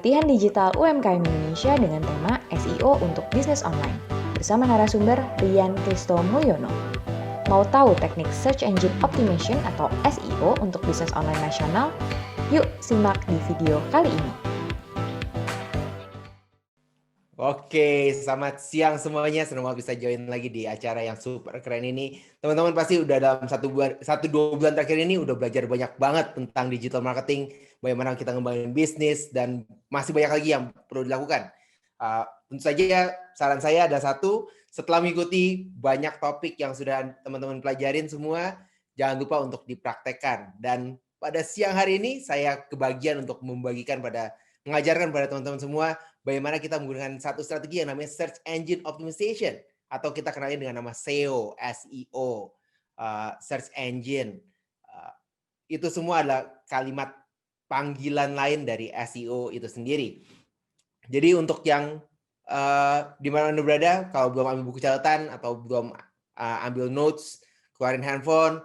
pelatihan digital UMKM Indonesia dengan tema SEO untuk bisnis online. Bersama narasumber Rian Kristo Mulyono. Mau tahu teknik Search Engine Optimization atau SEO untuk bisnis online nasional? Yuk simak di video kali ini. Oke, selamat siang semuanya. Senang banget bisa join lagi di acara yang super keren ini. Teman-teman pasti udah dalam 1-2 bulan terakhir ini udah belajar banyak banget tentang digital marketing, bagaimana kita ngembangin bisnis, dan masih banyak lagi yang perlu dilakukan. Tentu saja saran saya ada satu, setelah mengikuti banyak topik yang sudah teman-teman pelajarin semua, jangan lupa untuk dipraktekkan. Dan pada siang hari ini saya kebagian untuk mengajarkan pada teman-teman semua bagaimana kita menggunakan satu strategi yang namanya Search Engine Optimization, atau kita kenalin dengan nama SEO, Search Engine. Itu semua adalah kalimat panggilan lain dari SEO itu sendiri. Jadi untuk yang di mana Anda berada, kalau belum ambil buku catatan atau belum ambil notes, keluarin handphone,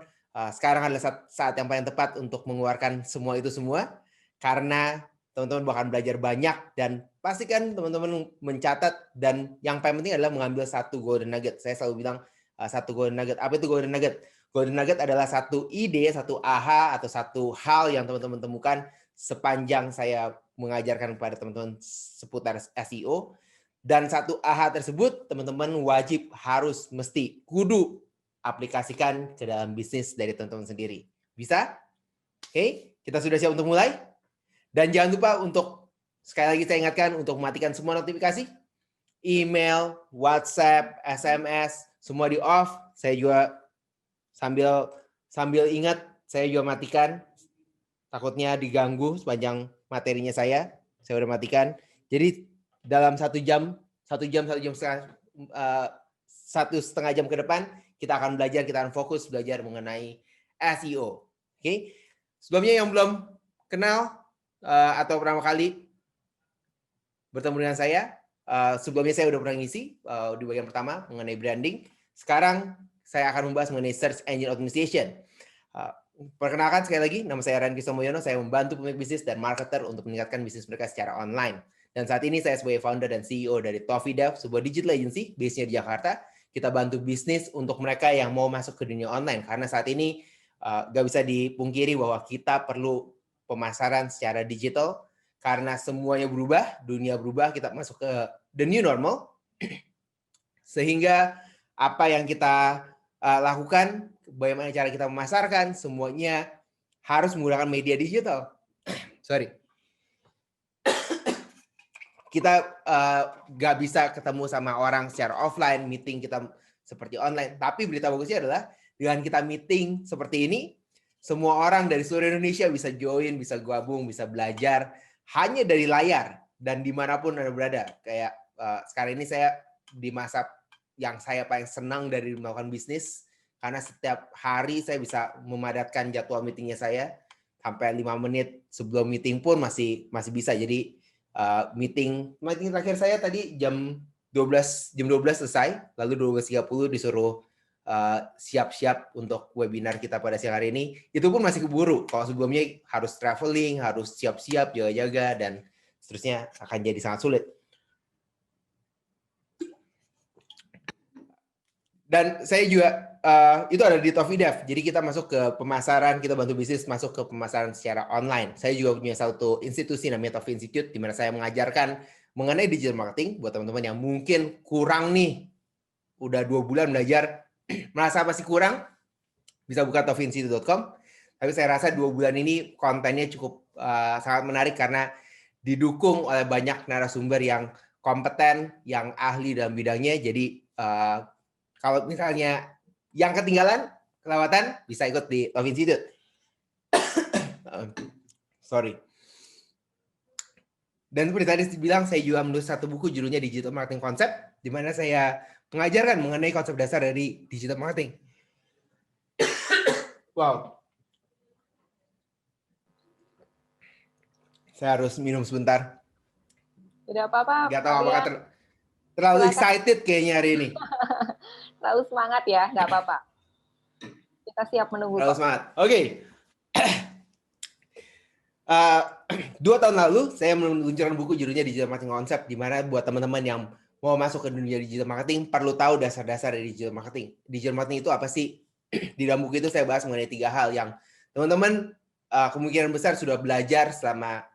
sekarang adalah saat yang paling tepat untuk mengeluarkan semua itu semua, karena teman-teman bakal belajar banyak, dan pastikan teman-teman mencatat, dan yang paling penting adalah mengambil satu golden nugget. Saya selalu bilang satu golden nugget. Apa itu golden nugget? Golden nugget adalah satu ide, satu aha, atau satu hal yang teman-teman temukan sepanjang saya mengajarkan kepada teman-teman seputar SEO. Dan satu aha tersebut teman-teman wajib mesti kudu aplikasikan ke dalam bisnis dari teman-teman sendiri. Bisa? Oke, kita sudah siap untuk mulai? Dan jangan lupa untuk, sekali lagi saya ingatkan, untuk mematikan semua notifikasi, email, WhatsApp, SMS, semua di off. Saya juga sambil ingat, saya juga matikan. Takutnya diganggu sepanjang materinya saya udah matikan. Jadi dalam 1,5 jam ke depan, kita akan fokus belajar mengenai SEO. Oke? Sebelumnya yang belum kenal, atau pertama kali bertemu dengan saya, sebelumnya saya udah pernah ngisi di bagian pertama mengenai branding. Sekarang saya akan membahas mengenai Search Engine Optimization. Perkenalkan sekali lagi, nama saya Rian Kristo Mulyono. Saya membantu pemilik bisnis dan marketer untuk meningkatkan bisnis mereka secara online. Dan saat ini saya sebagai founder dan CEO dari ToffeeDev, sebuah digital agency base-nya di Jakarta. Kita bantu bisnis untuk mereka yang mau masuk ke dunia online, karena saat ini nggak bisa dipungkiri bahwa kita perlu pemasaran secara digital, karena semuanya berubah, dunia berubah, kita masuk ke the new normal, sehingga apa yang kita lakukan, bagaimana cara kita memasarkan, semuanya harus menggunakan media digital. Kita nggak bisa ketemu sama orang secara offline, meeting kita seperti online. Tapi berita bagusnya adalah dengan kita meeting seperti ini, semua orang dari seluruh Indonesia bisa join, bisa gabung, bisa belajar hanya dari layar dan dimanapun Anda berada. Kayak sekarang ini saya di masa yang saya paling senang dari melakukan bisnis, karena setiap hari saya bisa memadatkan jadwal meetingnya saya sampai 5 menit sebelum meeting pun masih bisa. Jadi meeting terakhir saya tadi jam 12 selesai, lalu 12.30 disuruh siap-siap untuk webinar kita pada siang hari ini. Itu pun masih keburu. Kalau sebelumnya harus traveling, harus siap-siap, jaga-jaga, dan seterusnya, akan jadi sangat sulit. Dan saya juga, itu ada di ToffeeDev. Jadi kita masuk ke pemasaran, kita bantu bisnis masuk ke pemasaran secara online. Saya juga punya satu institusi namanya Toffee Institute, di mana saya mengajarkan mengenai digital marketing buat teman-teman yang mungkin kurang nih. Udah 2 bulan belajar, merasa masih kurang, bisa buka toffeeinstitute.com. Tapi saya rasa 2 bulan ini kontennya cukup sangat menarik, karena didukung oleh banyak narasumber yang kompeten, yang ahli dalam bidangnya. Jadi kalau misalnya yang ketinggalan, kelewatan, bisa ikut di Toffee Institute. Dan seperti tadi bilang, saya juga menulis satu buku judulnya Digital Marketing Concept, di mana saya mengajarkan mengenai konsep dasar dari digital marketing. Wow. Saya harus minum sebentar. Tidak apa-apa. Gak tahu apakah terlalu excited kayaknya hari ini. Terlalu semangat ya, nggak apa-apa. Kita siap menunggu. Terlalu semangat. Oke. Uh, 2 tahun lalu saya meluncurkan buku judulnya Digital Marketing Concept, di mana buat teman-teman yang mau masuk ke dunia digital marketing perlu tahu dasar-dasar dari digital marketing. Digital marketing itu apa sih? Di dalam buku itu saya bahas mengenai 3 hal yang teman-teman kemungkinan besar sudah belajar selama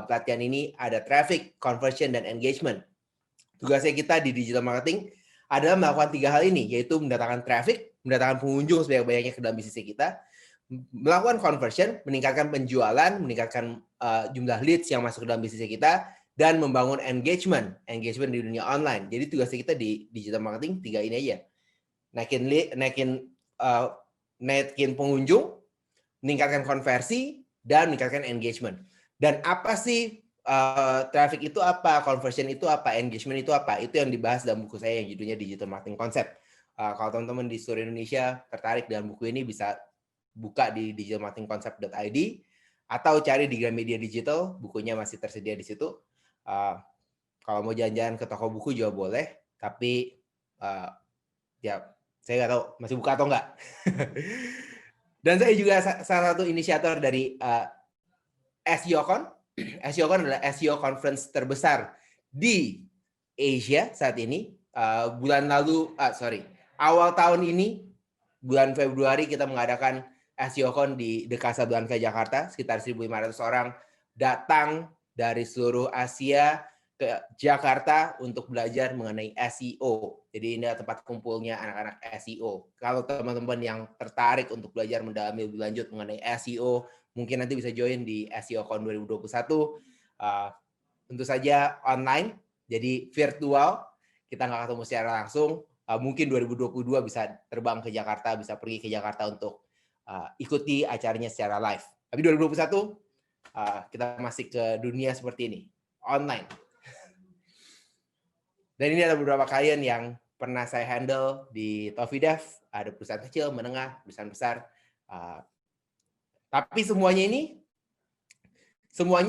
pelatihan ini. Ada traffic, conversion, dan engagement. Tugasnya kita di digital marketing adalah melakukan 3 hal ini, yaitu mendatangkan traffic, mendatangkan pengunjung sebanyak-banyaknya ke dalam bisnis kita, melakukan conversion, meningkatkan penjualan, meningkatkan jumlah leads yang masuk ke dalam bisnis kita, dan membangun engagement di dunia online. Jadi tugasnya kita di digital marketing 3 ini aja. Naikin pengunjung, meningkatkan konversi, dan meningkatkan engagement. Dan apa sih traffic itu apa, conversion itu apa, engagement itu apa? Itu yang dibahas dalam buku saya yang judulnya Digital Marketing Concept. Kalau teman-teman di seluruh Indonesia tertarik dengan buku ini, bisa buka di digitalmarketingconcept.id atau cari di Gramedia Digital, bukunya masih tersedia di situ. Kalau mau jalan-jalan ke toko buku juga boleh, tapi ya saya nggak tahu masih buka atau enggak. Dan saya juga salah satu inisiator dari SEOCon. SEOCon adalah SEO conference terbesar di Asia saat ini. Awal tahun ini, bulan Februari, kita mengadakan SEOCon di The Casablanca, Jakarta. Sekitar 1.500 orang datang dari seluruh Asia ke Jakarta untuk belajar mengenai SEO. Jadi ini adalah tempat kumpulnya anak-anak SEO. Kalau teman-teman yang tertarik untuk belajar mendalami lebih lanjut mengenai SEO, mungkin nanti bisa join di SEOCon 2021. Tentu saja online, jadi virtual. Kita nggak ketemu secara langsung. Mungkin 2022 bisa terbang ke Jakarta, bisa pergi ke Jakarta untuk ikuti acaranya secara live. Tapi 2021 kita masih ke dunia seperti ini, online. Dan ini ada beberapa klien yang pernah saya handle di Tofidev. Ada perusahaan kecil, menengah, perusahaan besar. Tapi semua ini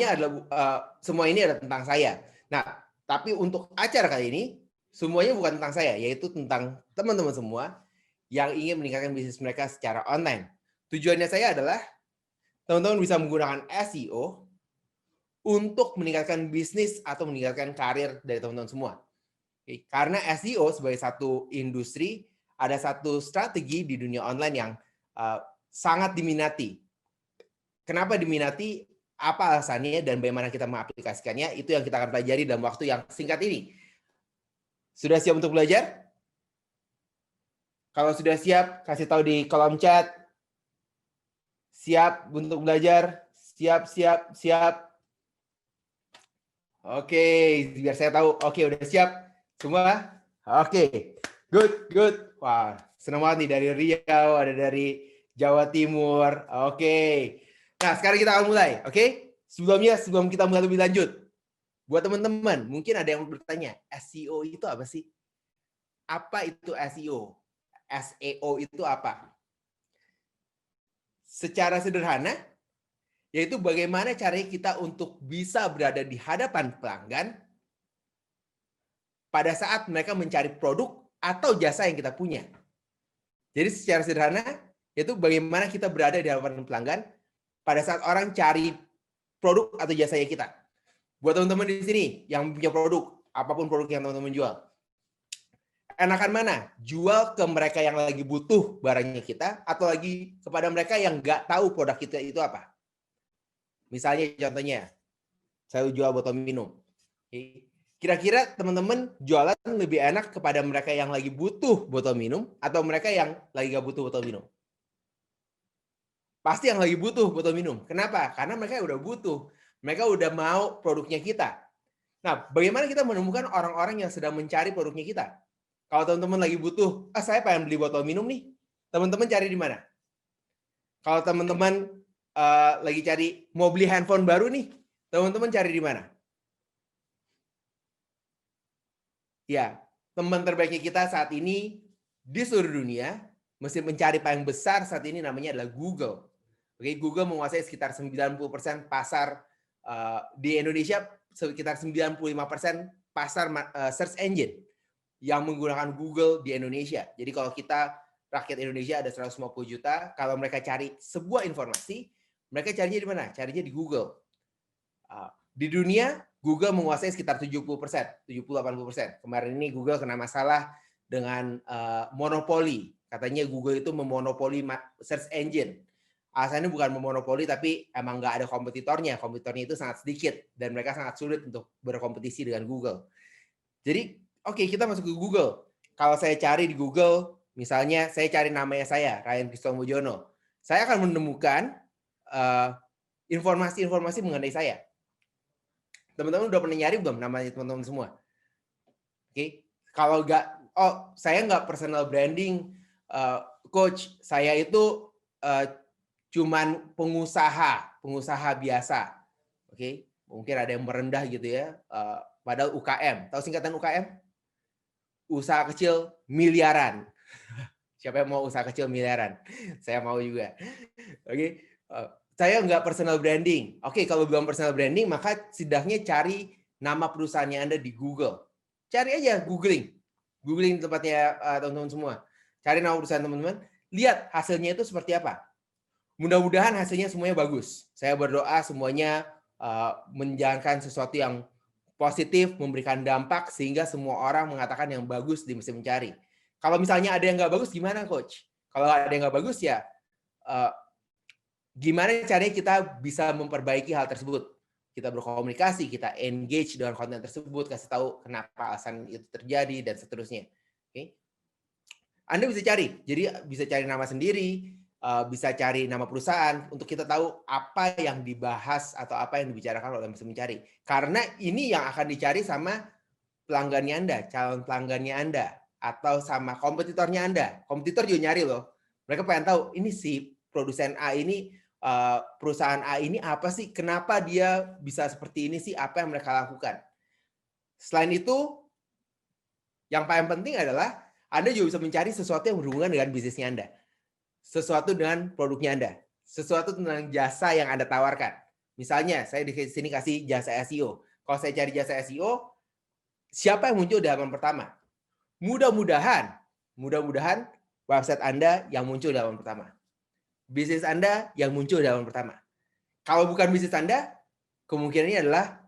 adalah tentang saya. Nah, tapi untuk acara kali ini, semuanya bukan tentang saya, yaitu tentang teman-teman semua yang ingin meningkatkan bisnis mereka secara online. Tujuannya saya adalah teman-teman bisa menggunakan SEO untuk meningkatkan bisnis atau meningkatkan karir dari teman-teman semua. Karena SEO sebagai satu industri, ada satu strategi di dunia online yang sangat diminati. Kenapa diminati? Apa alasannya dan bagaimana kita mengaplikasikannya? Itu yang kita akan pelajari dalam waktu yang singkat ini. Sudah siap untuk belajar? Kalau sudah siap, kasih tahu di kolom chat. Siap untuk belajar? Siap. Oke, biar saya tahu. Oke, udah siap semua? Oke, good. Wah, senang banget nih dari Riau, ada dari Jawa Timur. Oke. Nah, sekarang kita akan mulai. Oke? Sebelum kita mulai lebih lanjut, buat teman-teman, mungkin ada yang bertanya, SEO itu apa sih? Apa itu SEO? SEO itu apa? Secara sederhana, yaitu bagaimana caranya kita untuk bisa berada di hadapan pelanggan pada saat mereka mencari produk atau jasa yang kita punya. Jadi secara sederhana, yaitu bagaimana kita berada di hadapan pelanggan pada saat orang cari produk atau jasanya kita. Buat teman-teman di sini yang punya produk, apapun produk yang teman-teman jual, enakan mana? Jual ke mereka yang lagi butuh barangnya kita, atau lagi kepada mereka yang nggak tahu produk kita itu apa? Misalnya contohnya, saya jual botol minum. Kira-kira teman-teman jualan lebih enak kepada mereka yang lagi butuh botol minum, atau mereka yang lagi nggak butuh botol minum? Pasti yang lagi butuh botol minum. Kenapa? Karena mereka udah butuh. Mereka udah mau produknya kita. Nah, bagaimana kita menemukan orang-orang yang sedang mencari produknya kita? Kalau teman-teman lagi butuh, saya pengen beli botol minum nih. Teman-teman cari di mana? Kalau teman-teman lagi cari mau beli handphone baru nih, teman-teman cari di mana? Ya, teman terbaiknya kita saat ini di seluruh dunia, mesin pencari paling besar saat ini namanya adalah Google. Oke, Google menguasai sekitar 90% pasar di Indonesia, sekitar 95% pasar search engine yang menggunakan Google di Indonesia. Jadi kalau kita rakyat Indonesia ada 150 juta, kalau mereka cari sebuah informasi, mereka carinya di mana? Carinya di Google. Di dunia, Google menguasai sekitar 70%, 70-80%. Kemarin ini Google kena masalah dengan monopoli. Katanya Google itu memonopoli search engine. Alasannya bukan memonopoli, tapi emang nggak ada kompetitornya. Kompetitornya itu sangat sedikit, dan mereka sangat sulit untuk berkompetisi dengan Google. Jadi, oke, kita masuk ke Google. Kalau saya cari di Google, misalnya saya cari namanya saya, Ryan Kristomojono, saya akan menemukan informasi-informasi mengenai saya. Teman-teman udah pernah nyari belum namanya teman-teman semua? Oke, kalau saya nggak personal branding, coach. Saya itu cuman pengusaha biasa. Oke, mungkin ada yang merendah gitu ya. Padahal UKM, tahu singkatan UKM? Usaha kecil miliaran. Siapa yang mau usaha kecil miliaran? Saya mau juga. Oke, saya nggak personal branding. Oke, kalau belum personal branding, maka setidaknya cari nama perusahaannya Anda di Google. Cari aja, googling tempatnya teman-teman semua. Cari nama perusahaan teman-teman, lihat hasilnya itu seperti apa. Mudah-mudahan hasilnya semuanya bagus. Saya berdoa semuanya menjalankan sesuatu yang positif, memberikan dampak, sehingga semua orang mengatakan yang bagus di mesin mencari. Kalau misalnya ada yang nggak bagus, gimana, Coach? Kalau ada yang nggak bagus, ya gimana caranya kita bisa memperbaiki hal tersebut? Kita berkomunikasi, kita engage dengan konten tersebut, kasih tahu kenapa alasan itu terjadi, dan seterusnya. Oke? Anda bisa cari, jadi bisa cari nama sendiri, bisa cari nama perusahaan, untuk kita tahu apa yang dibahas atau apa yang dibicarakan oleh mesin mencari. Karena ini yang akan dicari sama pelanggannya Anda, calon pelanggannya Anda, atau sama kompetitornya Anda. Kompetitor juga nyari loh. Mereka pengen tahu, ini si produsen A ini, perusahaan A ini apa sih? Kenapa dia bisa seperti ini sih? Apa yang mereka lakukan? Selain itu, yang paling penting adalah Anda juga bisa mencari sesuatu yang berhubungan dengan bisnisnya Anda. Sesuatu dengan produknya Anda. Sesuatu tentang jasa yang Anda tawarkan. Misalnya, saya di sini kasih jasa SEO. Kalau saya cari jasa SEO, siapa yang muncul di halaman pertama? Mudah-mudahan website Anda yang muncul di halaman pertama. Bisnis Anda yang muncul di halaman pertama. Kalau bukan bisnis Anda, kemungkinannya adalah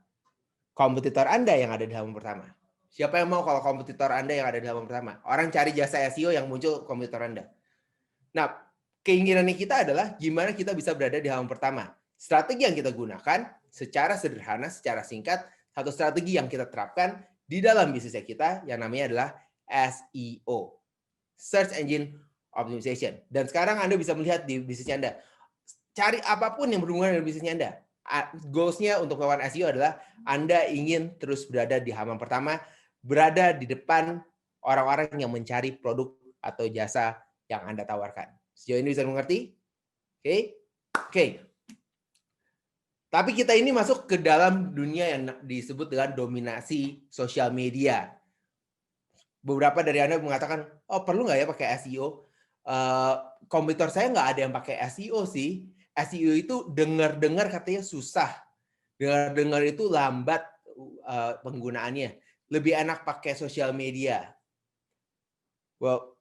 kompetitor Anda yang ada di halaman pertama. Siapa yang mau kalau kompetitor Anda yang ada di halaman pertama? Orang cari jasa SEO yang muncul kompetitor Anda. Nah, keinginannya kita adalah gimana kita bisa berada di halaman pertama. Strategi yang kita gunakan secara sederhana, secara singkat, satu strategi yang kita terapkan di dalam bisnisnya kita yang namanya adalah SEO. Search Engine Optimization. Dan sekarang Anda bisa melihat di bisnisnya Anda. Cari apapun yang berhubungan dengan bisnisnya Anda. Goals-nya untuk melakukan SEO adalah Anda ingin terus berada di halaman pertama, berada di depan orang-orang yang mencari produk atau jasa yang Anda tawarkan. Sejauh ini bisa mengerti? Oke. Tapi kita ini masuk ke dalam dunia yang disebut dengan dominasi sosial media. Beberapa dari Anda mengatakan, oh perlu nggak ya pakai SEO? Kompetitor saya nggak ada yang pakai SEO sih. SEO itu dengar-dengar katanya susah. Dengar-dengar itu lambat penggunaannya. Lebih enak pakai sosial media. Well,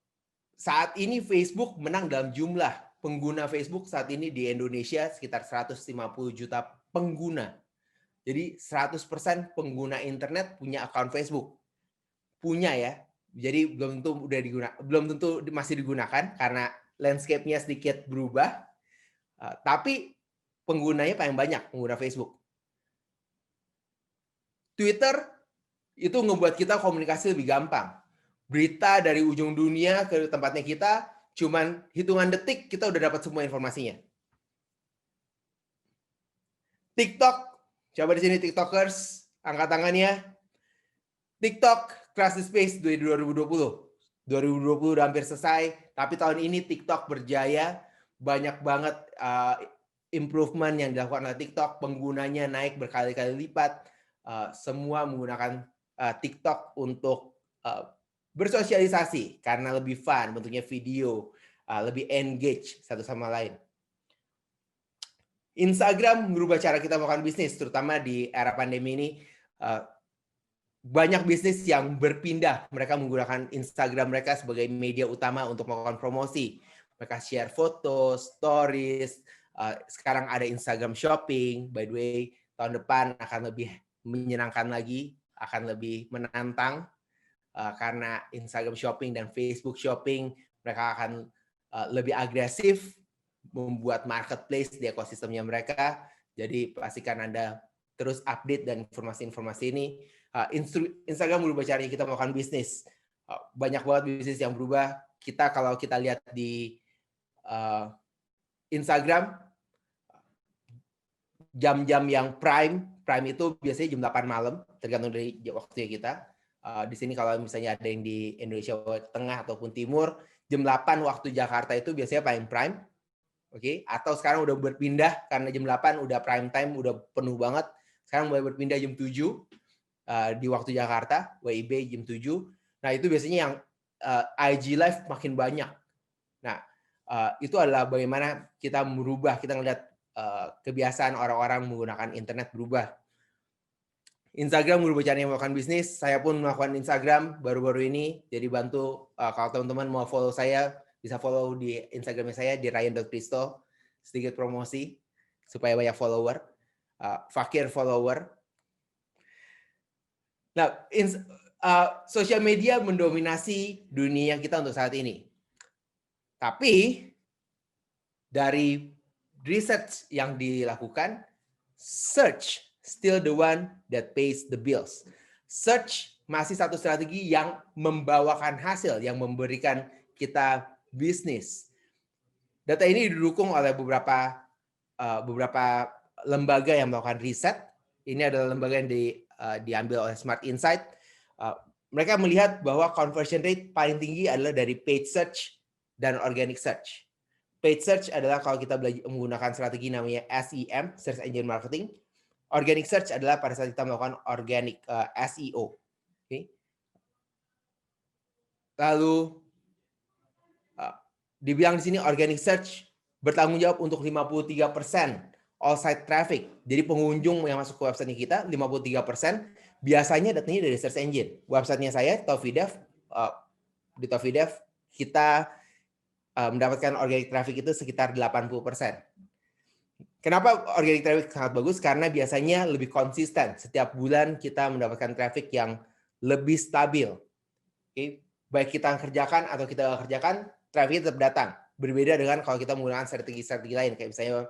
saat ini Facebook menang dalam jumlah pengguna Facebook saat ini di Indonesia sekitar 150 juta pengguna. Jadi 100% pengguna internet punya akun Facebook. Punya ya. Jadi belum tentu masih digunakan karena landscape-nya sedikit berubah. Tapi penggunanya paling banyak pengguna Facebook. Twitter itu ngebuat kita komunikasi lebih gampang. Berita dari ujung dunia ke tempatnya kita, cuman hitungan detik kita udah dapat semua informasinya. TikTok, coba di sini TikTokers, angkat tangannya. TikTok crash the space di 2020. 2020 udah hampir selesai, tapi tahun ini TikTok berjaya, banyak banget improvement yang dilakukan oleh TikTok, penggunanya naik berkali-kali lipat, semua menggunakan TikTok untuk bersosialisasi karena lebih fun, bentuknya video, lebih engage satu sama lain. Instagram merubah cara kita melakukan bisnis, terutama di era pandemi ini. Banyak bisnis yang berpindah, mereka menggunakan Instagram mereka sebagai media utama untuk melakukan promosi. Mereka share foto, stories, sekarang ada Instagram Shopping, by the way, tahun depan akan lebih menyenangkan lagi, akan lebih menantang karena Instagram Shopping dan Facebook Shopping mereka akan lebih agresif membuat marketplace di ekosistemnya mereka. Jadi pastikan Anda terus update dan informasi-informasi ini. Instagram berubah caranya kita melakukan bisnis. Banyak banget bisnis yang berubah. Kalau kita lihat di Instagram, jam-jam yang prime itu biasanya jam 8 malam, tergantung dari waktunya kita. Di sini kalau misalnya ada yang di Indonesia Tengah ataupun Timur, jam 8 waktu Jakarta itu biasanya paling prime. Oke, atau sekarang udah berpindah karena jam 8 udah prime time, udah penuh banget. Sekarang mulai berpindah jam 7 di waktu Jakarta, WIB jam 7. Nah, itu biasanya yang IG live makin banyak. Nah, itu adalah bagaimana kita merubah, kita ngeliat kebiasaan orang-orang menggunakan internet berubah. Instagram merubah caranya melakukan bisnis. Saya pun melakukan Instagram baru-baru ini. Jadi bantu kalau teman-teman mau follow saya, bisa follow di Instagramnya saya di ryan.cristo. Sedikit promosi supaya banyak follower, fakir follower. Nah, sosial media mendominasi dunia kita untuk saat ini. Tapi dari research yang dilakukan, search still the one that pays the bills. Search masih satu strategi yang membawakan hasil, yang memberikan kita bisnis. Data ini didukung oleh beberapa lembaga yang melakukan riset. Ini adalah lembaga yang diambil oleh Smart Insight. Mereka melihat bahwa conversion rate paling tinggi adalah dari paid search dan organic search. Paid search adalah kalau kita menggunakan strategi namanya SEM, Search Engine Marketing. Organic search adalah pada saat kita melakukan organic SEO. Okay. Lalu dibilang di sini organic search bertanggung jawab untuk 53% all site traffic. Jadi pengunjung yang masuk ke website kita 53% biasanya datangnya dari search engine. Websitenya saya Tofidev, di Tofidev kita mendapatkan organic traffic itu sekitar 80%. Kenapa organic traffic sangat bagus? Karena biasanya lebih konsisten. Setiap bulan kita mendapatkan traffic yang lebih stabil. Okay? Baik kita kerjakan atau kita nggak kerjakan, traffic tetap datang. Berbeda dengan kalau kita menggunakan strategi-strategi lain. Kayak misalnya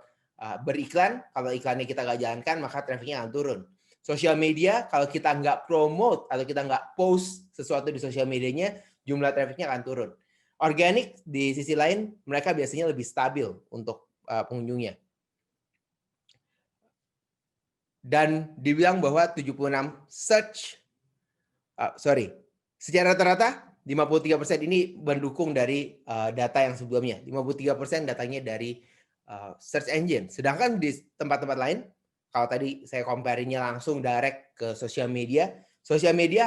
beriklan, kalau iklannya kita nggak jalankan, maka trafficnya akan turun. Sosial media, kalau kita nggak promote atau kita nggak post sesuatu di sosial medianya, jumlah trafficnya akan turun. Organik di sisi lain, mereka biasanya lebih stabil untuk pengunjungnya. Dan dibilang bahwa 76 secara rata-rata 53% ini mendukung dari data yang sebelumnya. 53% datanya dari search engine. Sedangkan di tempat-tempat lain, kalau tadi saya compare-nya langsung direct ke sosial media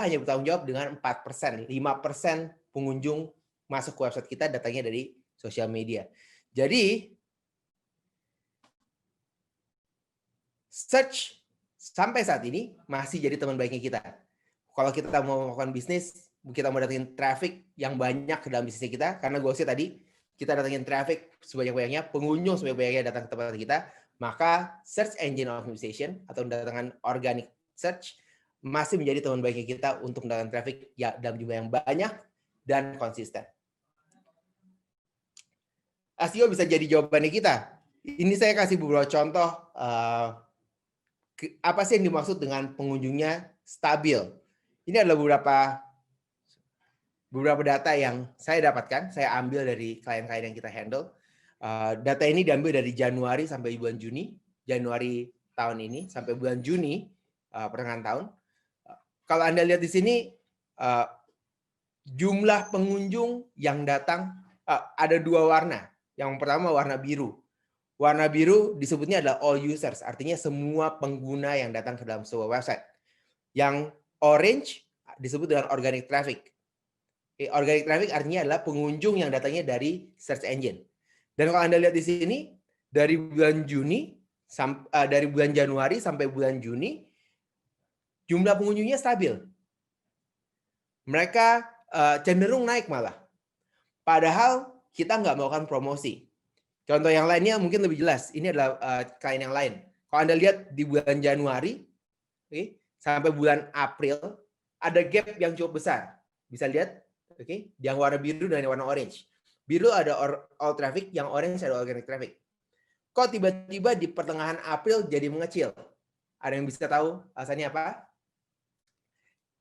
hanya bertanggung jawab dengan 4%. 5% pengunjung masuk ke website kita datanya dari sosial media. Jadi, search sampai saat ini masih jadi teman baiknya kita. Kalau kita mau melakukan bisnis, kita mau datangin traffic yang banyak ke dalam bisnis kita, karena gue sih tadi, kita datangin traffic sebanyak-banyaknya, pengunjung sebanyak-banyaknya datang ke tempat kita, maka search engine optimization atau mendatangkan organic search masih menjadi teman baiknya kita untuk mendatangkan traffic ya dalam jumlah yang banyak dan konsisten. SEO bisa jadi jawabannya kita. Ini saya kasih beberapa contoh apa sih yang dimaksud dengan pengunjungnya stabil. Ini adalah beberapa data yang saya dapatkan, saya ambil dari klien-klien yang kita handle. Data ini diambil dari Januari sampai bulan Juni, Januari tahun ini sampai bulan Juni pertengahan tahun. Kalau Anda lihat di sini, jumlah pengunjung yang datang ada dua warna. Yang pertama warna biru. Warna biru disebutnya adalah all users, artinya semua pengguna yang datang ke dalam sebuah website. Yang orange disebut dengan organic traffic. Organic traffic artinya adalah pengunjung yang datangnya dari search engine. Dan kalau Anda lihat di sini, dari bulan Januari sampai bulan Juni, jumlah pengunjungnya stabil. Mereka cenderung naik malah. Padahal kita nggak melakukan promosi. Contoh yang lainnya mungkin lebih jelas. Ini adalah klien yang lain. Kalau Anda lihat di bulan Januari, sampai bulan April, ada gap yang cukup besar. Bisa lihat, yang warna biru dan yang warna orange. Biru ada all traffic, yang orange ada organic traffic. Kok tiba-tiba di pertengahan April jadi mengecil? Ada yang bisa tahu alasannya apa?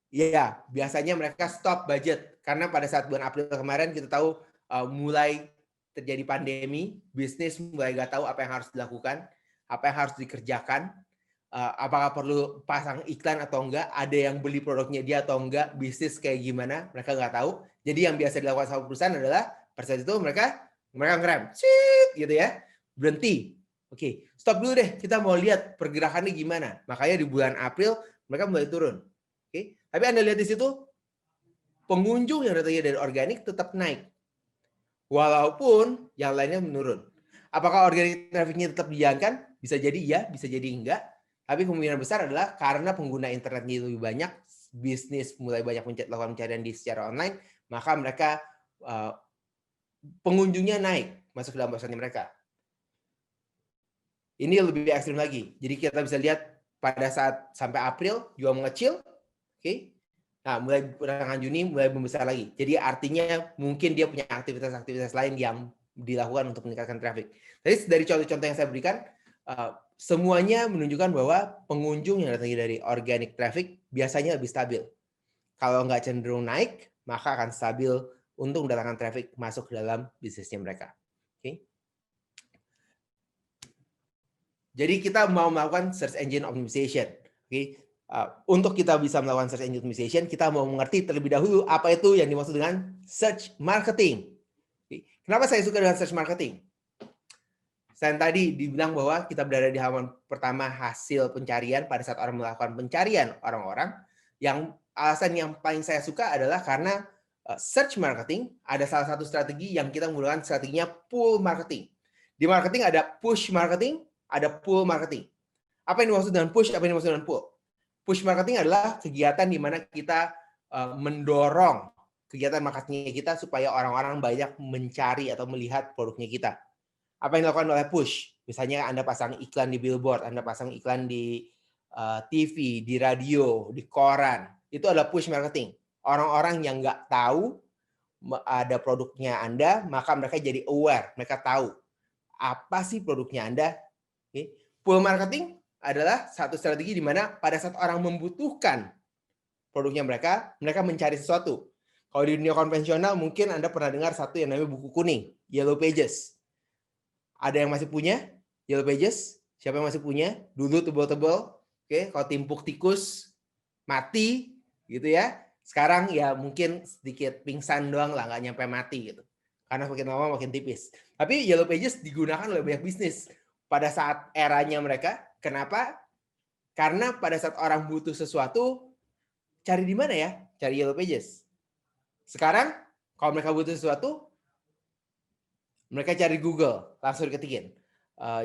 Ya, biasanya mereka stop budget. Karena pada saat bulan April kemarin kita tahu mulai terjadi pandemi, bisnis mulai nggak tahu apa yang harus dilakukan, apa yang harus dikerjakan, apakah perlu pasang iklan atau enggak, ada yang beli produknya dia atau enggak, bisnis kayak gimana, mereka nggak tahu. Jadi yang biasa dilakukan sama perusahaan adalah pada saat itu mereka ngerem, gitu ya, berhenti. Oke, stop dulu deh, kita mau lihat pergerakannya gimana. Makanya di bulan April mereka mulai turun. Oke, tapi Anda lihat di situ pengunjung yang datangnya dari organik tetap naik. Walaupun yang lainnya menurun. Apakah organic traffic-nya tetap dijalankan? Bisa jadi iya, bisa jadi enggak. Tapi kemungkinan besar adalah karena pengguna internetnya lebih banyak, bisnis mulai banyak melakukan pencarian di secara online, maka mereka pengunjungnya naik masuk ke dalam website mereka. Ini lebih ekstrim lagi. Jadi kita bisa lihat pada saat sampai April juga mengecil, oke. Nah, mulai pertengahan Juni mulai membesar lagi. Jadi artinya mungkin dia punya aktivitas-aktivitas lain yang dilakukan untuk meningkatkan traffic. Jadi dari contoh-contoh yang saya berikan, semuanya menunjukkan bahwa pengunjung yang datang dari organic traffic biasanya lebih stabil. Kalau nggak cenderung naik, maka akan stabil untuk mendatangkan traffic masuk ke dalam bisnisnya mereka. Oke. Jadi kita mau melakukan search engine optimization. Oke. Untuk kita bisa melakukan search engine optimization, kita mau mengerti terlebih dahulu apa itu yang dimaksud dengan search marketing. Kenapa saya suka dengan search marketing? Saya tadi dibilang bahwa kita berada di halaman pertama hasil pencarian pada saat orang melakukan pencarian orang-orang. Yang alasan yang paling saya suka adalah karena search marketing ada salah satu strategi yang kita menggunakan strateginya pull marketing. Di marketing ada push marketing, ada pull marketing. Apa yang dimaksud dengan push, apa yang dimaksud dengan pull? Push marketing adalah kegiatan di mana kita mendorong kegiatan marketingnya kita supaya orang-orang banyak mencari atau melihat produknya kita. Apa yang dilakukan oleh push? Misalnya Anda pasang iklan di billboard, Anda pasang iklan di TV, di radio, di koran. Itu adalah push marketing. Orang-orang yang nggak tahu ada produknya Anda, maka mereka jadi aware. Mereka tahu apa sih produknya Anda. Pull marketing adalah satu strategi di mana pada saat orang membutuhkan produknya mereka mencari sesuatu. Kalau di dunia konvensional mungkin Anda pernah dengar satu yang namanya buku kuning, Yellow Pages. Ada yang masih punya Yellow Pages? Siapa yang masih punya? Dulu tebal-tebal. Oke, kalau timpuk tikus mati gitu ya. Sekarang ya mungkin sedikit pingsan doang lah, nggak nyampe mati gitu. Karena makin lama makin tipis. Tapi Yellow Pages digunakan oleh banyak bisnis pada saat eranya mereka. Kenapa? Karena pada saat orang butuh sesuatu, cari di mana ya? Cari Yellow Pages. Sekarang, kalau mereka butuh sesuatu, mereka cari Google, langsung diketikkan.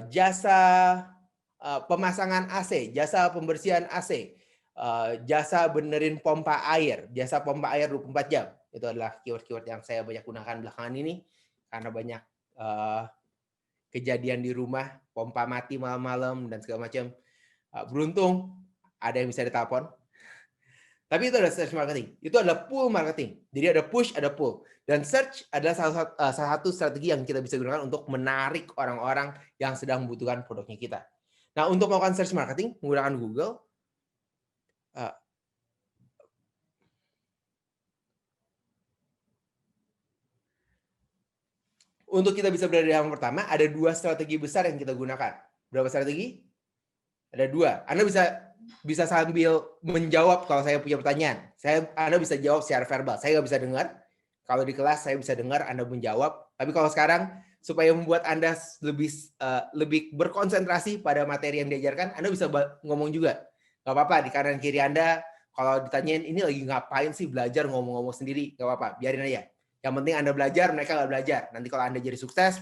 Jasa pemasangan AC, jasa pembersihan AC, jasa benerin pompa air, jasa pompa air 24 jam. Itu adalah keyword-keyword yang saya banyak gunakan belakangan ini. Karena banyak kejadian di rumah, pompa mati malam-malam dan segala macam. Beruntung ada yang bisa ditelepon. Tapi itu adalah search marketing. Itu adalah pull marketing. Jadi ada push, ada pull. Dan search adalah salah satu strategi yang kita bisa gunakan untuk menarik orang-orang yang sedang membutuhkan produknya kita. Nah, untuk melakukan search marketing menggunakan Google, untuk kita bisa berada di halaman pertama, ada 2 strategi besar yang kita gunakan. Berapa strategi? Ada 2. Anda bisa sambil menjawab kalau saya punya pertanyaan. Anda bisa jawab secara verbal. Saya nggak bisa dengar. Kalau di kelas saya bisa dengar, Anda menjawab. Tapi kalau sekarang, supaya membuat Anda lebih berkonsentrasi pada materi yang diajarkan, Anda bisa ngomong juga. Nggak apa-apa, di kanan kiri Anda, kalau ditanyain, ini lagi ngapain sih belajar ngomong-ngomong sendiri? Nggak apa-apa, biarin aja. Yang penting Anda belajar, mereka nggak belajar. Nanti kalau Anda jadi sukses,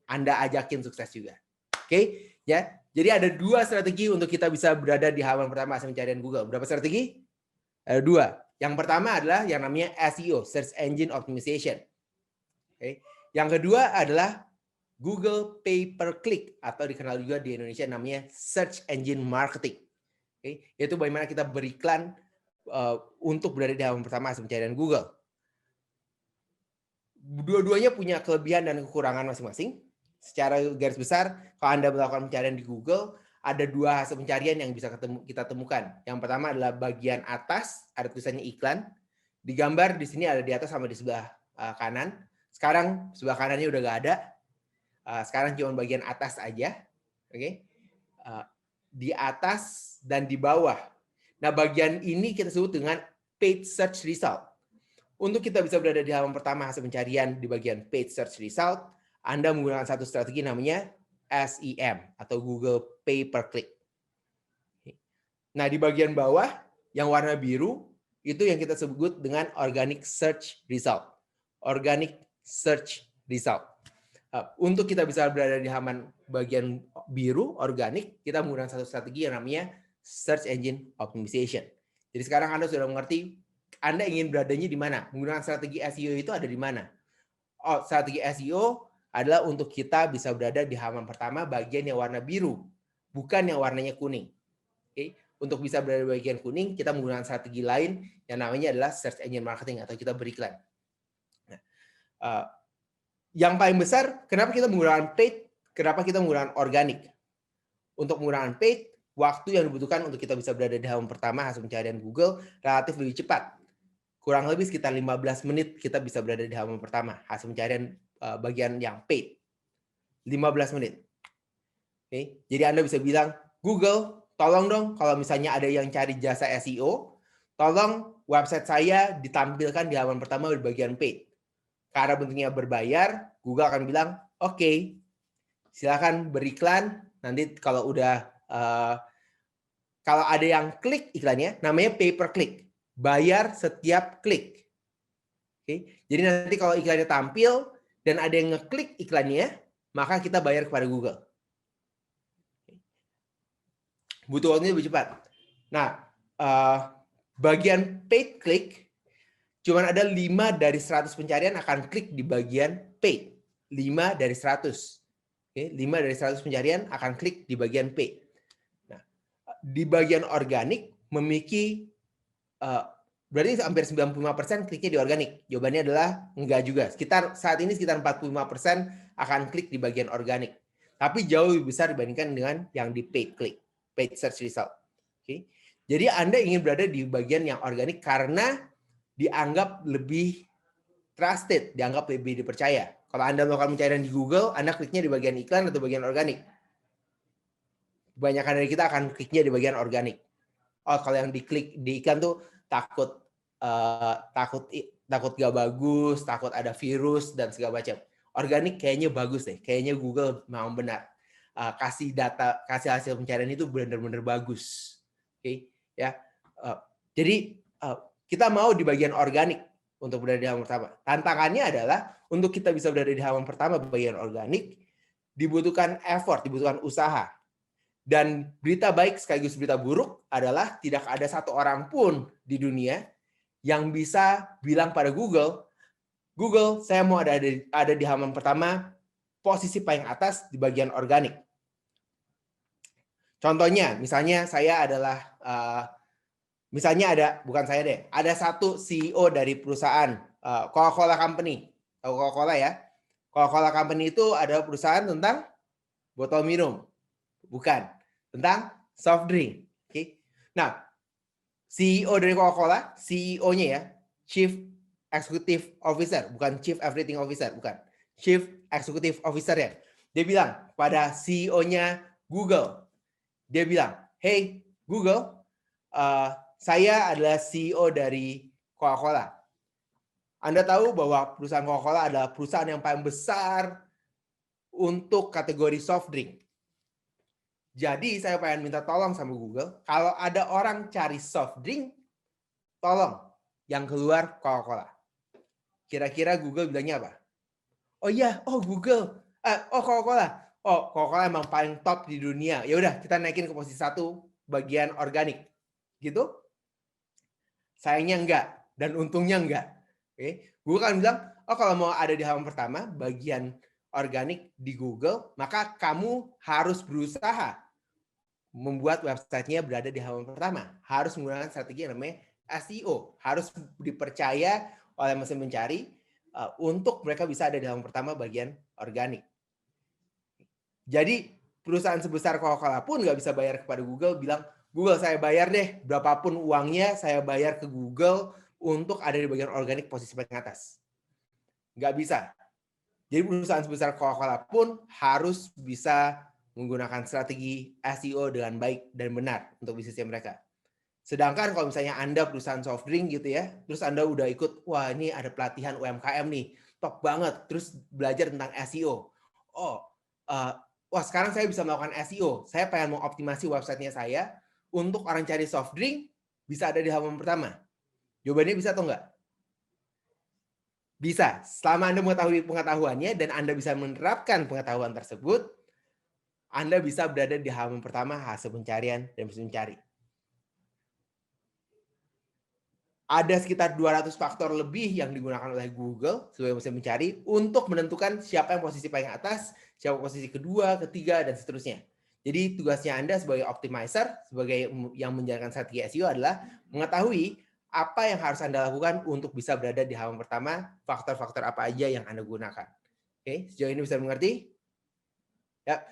Anda ajakin sukses juga. Oke? Ya. Jadi ada 2 strategi untuk kita bisa berada di halaman pertama hasil pencarian Google. Berapa strategi? Ada 2. Yang pertama adalah yang namanya SEO, Search Engine Optimization. Oke. Yang kedua adalah Google Pay per Click atau dikenal juga di Indonesia namanya Search Engine Marketing. Oke, yaitu bagaimana kita beriklan untuk berada di halaman pertama hasil pencarian Google. Dua-duanya punya kelebihan dan kekurangan masing-masing. Secara garis besar, kalau Anda melakukan pencarian di Google, ada dua hasil pencarian yang bisa kita temukan. Yang pertama adalah bagian atas, ada tulisannya iklan. Digambar di sini ada di atas sama di sebelah kanan. Sekarang sebelah kanannya udah nggak ada. Sekarang cuma bagian atas aja. Oke. Di atas dan di bawah. Nah, bagian ini kita sebut dengan paid search result. Untuk kita bisa berada di halaman pertama hasil pencarian di bagian paid search result, Anda menggunakan satu strategi namanya SEM atau Google Pay per Click. Nah, di bagian bawah yang warna biru itu yang kita sebut dengan organic search result. Organic search result. Untuk kita bisa berada di halaman bagian biru, organik, kita menggunakan satu strategi yang namanya Search Engine Optimization. Jadi sekarang Anda sudah mengerti, Anda ingin beradanya di mana? Menggunakan strategi SEO itu ada di mana? Strategi SEO adalah untuk kita bisa berada di halaman pertama bagian yang warna biru, bukan yang warnanya kuning. Oke? Untuk bisa berada di bagian kuning, kita menggunakan strategi lain yang namanya adalah Search Engine Marketing atau kita beriklan. Nah, yang paling besar, kenapa kita menggunakan paid, kenapa kita menggunakan organik? Untuk menggunakan paid, waktu yang dibutuhkan untuk kita bisa berada di halaman pertama hasil pencarian Google relatif lebih cepat. Kurang lebih sekitar 15 menit kita bisa berada di halaman pertama hasil pencarian bagian yang paid. 15 menit. Oke. Jadi Anda bisa bilang, Google, tolong dong kalau misalnya ada yang cari jasa SEO, tolong website saya ditampilkan di halaman pertama di bagian paid. Karena bentuknya berbayar, Google akan bilang, oke, silakan beriklan. Nanti kalau udah kalau ada yang klik iklannya, namanya pay per click, bayar setiap klik. Oke, jadi nanti kalau iklannya tampil dan ada yang ngeklik iklannya, maka kita bayar kepada Google. Butuh waktunya lebih cepat. Nah, bagian paid click, cuman ada 5 dari 100 pencarian akan klik di bagian paid. 5 dari 100. Oke, 5 dari 100 pencarian akan klik di bagian paid. Nah, di bagian organik memiliki berarti hampir 95% kliknya di organik. Jawabannya adalah enggak juga. Saat ini sekitar 45% akan klik di bagian organik. Tapi jauh lebih besar dibandingkan dengan yang di paid click, paid search result. Oke. Jadi Anda ingin berada di bagian yang organik karena dianggap lebih trusted, dianggap lebih dipercaya. Kalau Anda melakukan pencarian di Google, Anda kliknya di bagian iklan atau bagian organik. Kebanyakan dari kita akan kliknya di bagian organik. Oh, kalau yang diklik di iklan tuh takut gak bagus, takut ada virus dan segala macam. Organik kayaknya bagus deh, kayaknya Google memang benar. Kasih data, kasih hasil pencarian itu benar-benar bagus. Oke, ya. Jadi kita mau di bagian organik untuk berada di halaman pertama. Tantangannya adalah untuk kita bisa berada di halaman pertama bagian organik, dibutuhkan effort, dibutuhkan usaha. Dan berita baik sekaligus berita buruk adalah tidak ada satu orang pun di dunia yang bisa bilang pada Google, Google, saya mau ada di halaman pertama, posisi paling atas di bagian organik. Contohnya, misalnya saya adalah bukan saya deh, ada satu CEO dari perusahaan Coca-Cola Company. Tahu Coca-Cola ya? Coca-Cola Company itu adalah perusahaan tentang botol minum. Bukan, tentang soft drink. Oke. Nah, CEO dari Coca-Cola, CEO-nya ya, Chief Executive Officer, bukan Chief Everything Officer, bukan. Chief Executive Officer ya. Dia bilang pada CEO-nya Google, dia bilang, hey Google, saya adalah CEO dari Coca-Cola. Anda tahu bahwa perusahaan Coca-Cola adalah perusahaan yang paling besar untuk kategori soft drink. Jadi saya pengen minta tolong sama Google, kalau ada orang cari soft drink, tolong yang keluar Coca-Cola. Kira-kira Google bilangnya apa? Oh iya, oh Google, oh Coca-Cola. Oh, Coca-Cola emang paling top di dunia. Ya udah, kita naikin ke posisi 1 bagian organik. Gitu? Sayangnya enggak dan untungnya enggak. Oke. Google kan bilang, oh kalau mau ada di halaman pertama bagian organik di Google, maka kamu harus berusaha membuat websitenya berada di halaman pertama. Harus menggunakan strategi yang namanya SEO. Harus dipercaya oleh mesin mencari untuk mereka bisa ada di halaman pertama bagian organik. Jadi perusahaan sebesar Coca-Cola pun nggak bisa bayar kepada Google, bilang, Google saya bayar deh, berapapun uangnya saya bayar ke Google untuk ada di bagian organik posisi paling atas. Nggak bisa. Jadi perusahaan sebesar Coca-Cola pun harus bisa menggunakan strategi SEO dengan baik dan benar untuk bisnisnya mereka. Sedangkan kalau misalnya Anda perusahaan soft drink gitu ya, terus Anda udah ikut, wah ini ada pelatihan UMKM nih, top banget, terus belajar tentang SEO. Wah sekarang saya bisa melakukan SEO, saya pengen mau optimasi websitenya saya untuk orang cari soft drink bisa ada di halaman pertama. Jawabannya bisa atau enggak? Bisa. Selama Anda mengetahui pengetahuannya dan Anda bisa menerapkan pengetahuan tersebut, Anda bisa berada di halaman pertama hasil pencarian dan mesin mencari. Ada sekitar 200 faktor lebih yang digunakan oleh Google sebagai mesin mencari untuk menentukan siapa yang posisi paling atas, siapa posisi kedua, ketiga, dan seterusnya. Jadi tugasnya Anda sebagai optimizer, sebagai yang menjalankan strategi SEO adalah mengetahui apa yang harus Anda lakukan untuk bisa berada di halaman pertama, faktor-faktor apa aja yang Anda gunakan. Oke, sejauh ini bisa mengerti? Ya.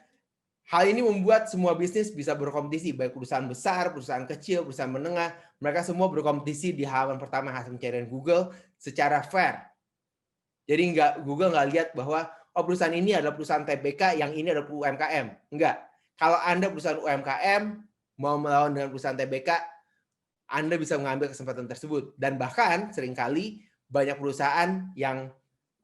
Hal ini membuat semua bisnis bisa berkompetisi, baik perusahaan besar, perusahaan kecil, perusahaan menengah, mereka semua berkompetisi di halaman pertama hasil pencarian Google secara fair. Jadi Google nggak lihat bahwa perusahaan ini adalah perusahaan TBK, yang ini adalah UMKM. Enggak. Kalau Anda perusahaan UMKM mau melawan dengan perusahaan TBK, Anda bisa mengambil kesempatan tersebut. Dan bahkan seringkali banyak perusahaan yang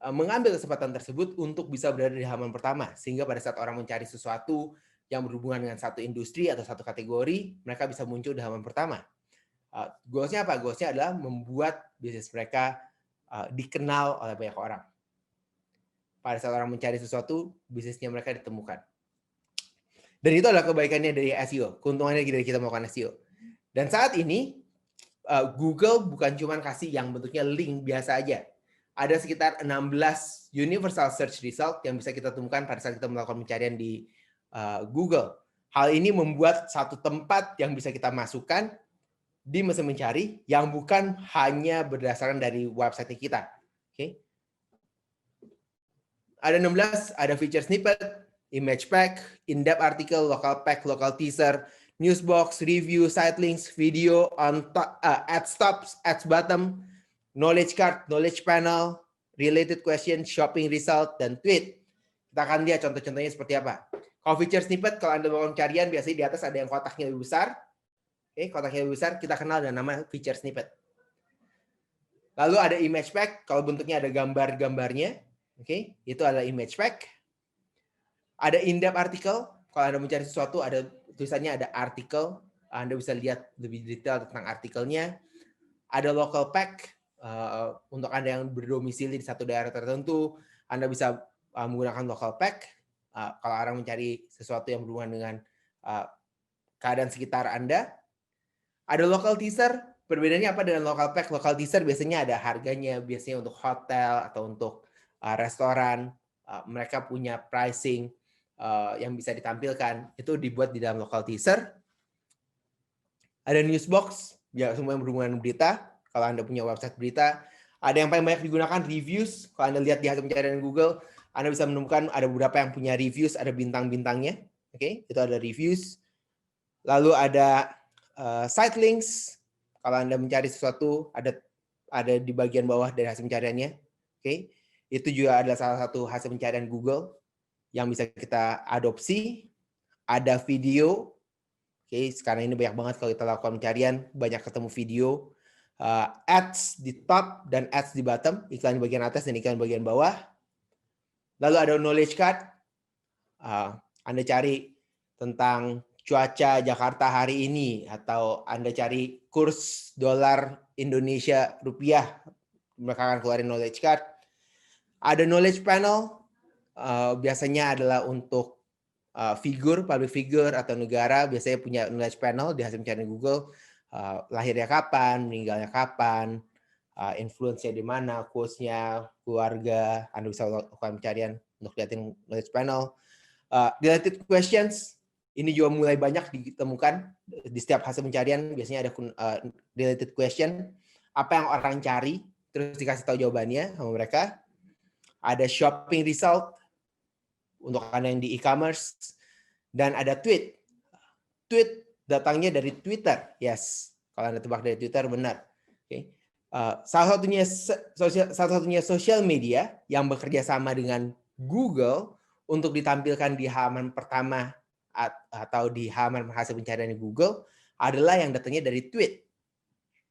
mengambil kesempatan tersebut untuk bisa berada di halaman pertama, sehingga pada saat orang mencari sesuatu yang berhubungan dengan satu industri atau satu kategori, mereka bisa muncul di halaman pertama. Goals-nya apa? Goals-nya adalah membuat bisnis mereka dikenal oleh banyak orang. Pada saat orang mencari sesuatu, bisnisnya mereka ditemukan. Dan itu adalah kebaikannya dari SEO, keuntungannya dari kita melakukan SEO. Dan saat ini, Google bukan cuma kasih yang bentuknya link biasa aja. Ada sekitar 16 universal search result yang bisa kita temukan pada saat kita melakukan pencarian di Google. Hal ini membuat satu tempat yang bisa kita masukkan di mesin mencari yang bukan hanya berdasarkan dari website kita. Oke. Ada 16, ada feature snippet, image pack, in-depth article, local pack, local teaser, newsbox, review, site links, video, ads stops, ads bottom, knowledge card, knowledge panel, related question, shopping result, dan tweet. Kita akan lihat contoh-contohnya seperti apa. Kalau feature snippet, kalau Anda melakukan pencarian, biasanya di atas ada yang kotaknya lebih besar. Oke, kotaknya lebih besar, kita kenal dengan nama feature snippet. Lalu ada image pack, kalau bentuknya ada gambar-gambarnya. Oke, itu adalah image pack. Ada in-depth article, kalau Anda mencari sesuatu, ada tulisannya ada artikel. Anda bisa lihat lebih detail tentang artikelnya. Ada local pack, untuk Anda yang berdomisili di satu daerah tertentu, Anda bisa menggunakan local pack. Kalau orang mencari sesuatu yang berhubungan dengan keadaan sekitar Anda. Ada local teaser, perbedaannya apa dengan local pack? Local teaser biasanya ada harganya, biasanya untuk hotel atau untuk restoran. Mereka punya pricing yang bisa ditampilkan. Itu dibuat di dalam local teaser. Ada newsbox, ya semua yang berhubungan dengan berita. Kalau Anda punya website berita, ada yang paling banyak digunakan reviews. Kalau Anda lihat di hasil pencarian Google, Anda bisa menemukan ada beberapa yang punya reviews, ada bintang-bintangnya. Oke, itu ada reviews. Lalu ada site links. Kalau Anda mencari sesuatu, ada di bagian bawah dari hasil pencariannya. Oke, itu juga adalah salah satu hasil pencarian Google yang bisa kita adopsi. Ada video. Oke, sekarang ini banyak banget kalau kita lakukan pencarian, banyak ketemu video. Ads di top dan ads di bottom, iklan di bagian atas dan iklan di bagian bawah. Lalu ada knowledge card. Anda cari tentang cuaca Jakarta hari ini, atau Anda cari kurs dolar Indonesia rupiah, mereka akan keluarin knowledge card. Ada knowledge panel, biasanya adalah untuk public figure atau negara, biasanya punya knowledge panel di hasil pencarian Google. Lahirnya kapan, meninggalnya kapan, influence-nya di mana, quotes-nya, keluarga. Anda bisa lakukan pencarian untuk liatin knowledge panel. Related questions ini juga mulai banyak ditemukan di setiap hasil pencarian. Biasanya ada related question, apa yang orang cari, terus dikasih tahu jawabannya sama mereka. Ada shopping result untuk Anda yang di e-commerce, dan ada tweet. Tweet datangnya dari Twitter, yes. Kalau Anda tebak dari Twitter, benar. Okay. Salah satunya sosial media yang bekerja sama dengan Google untuk ditampilkan di halaman pertama atau di halaman hasil pencarian di Google adalah yang datangnya dari tweet.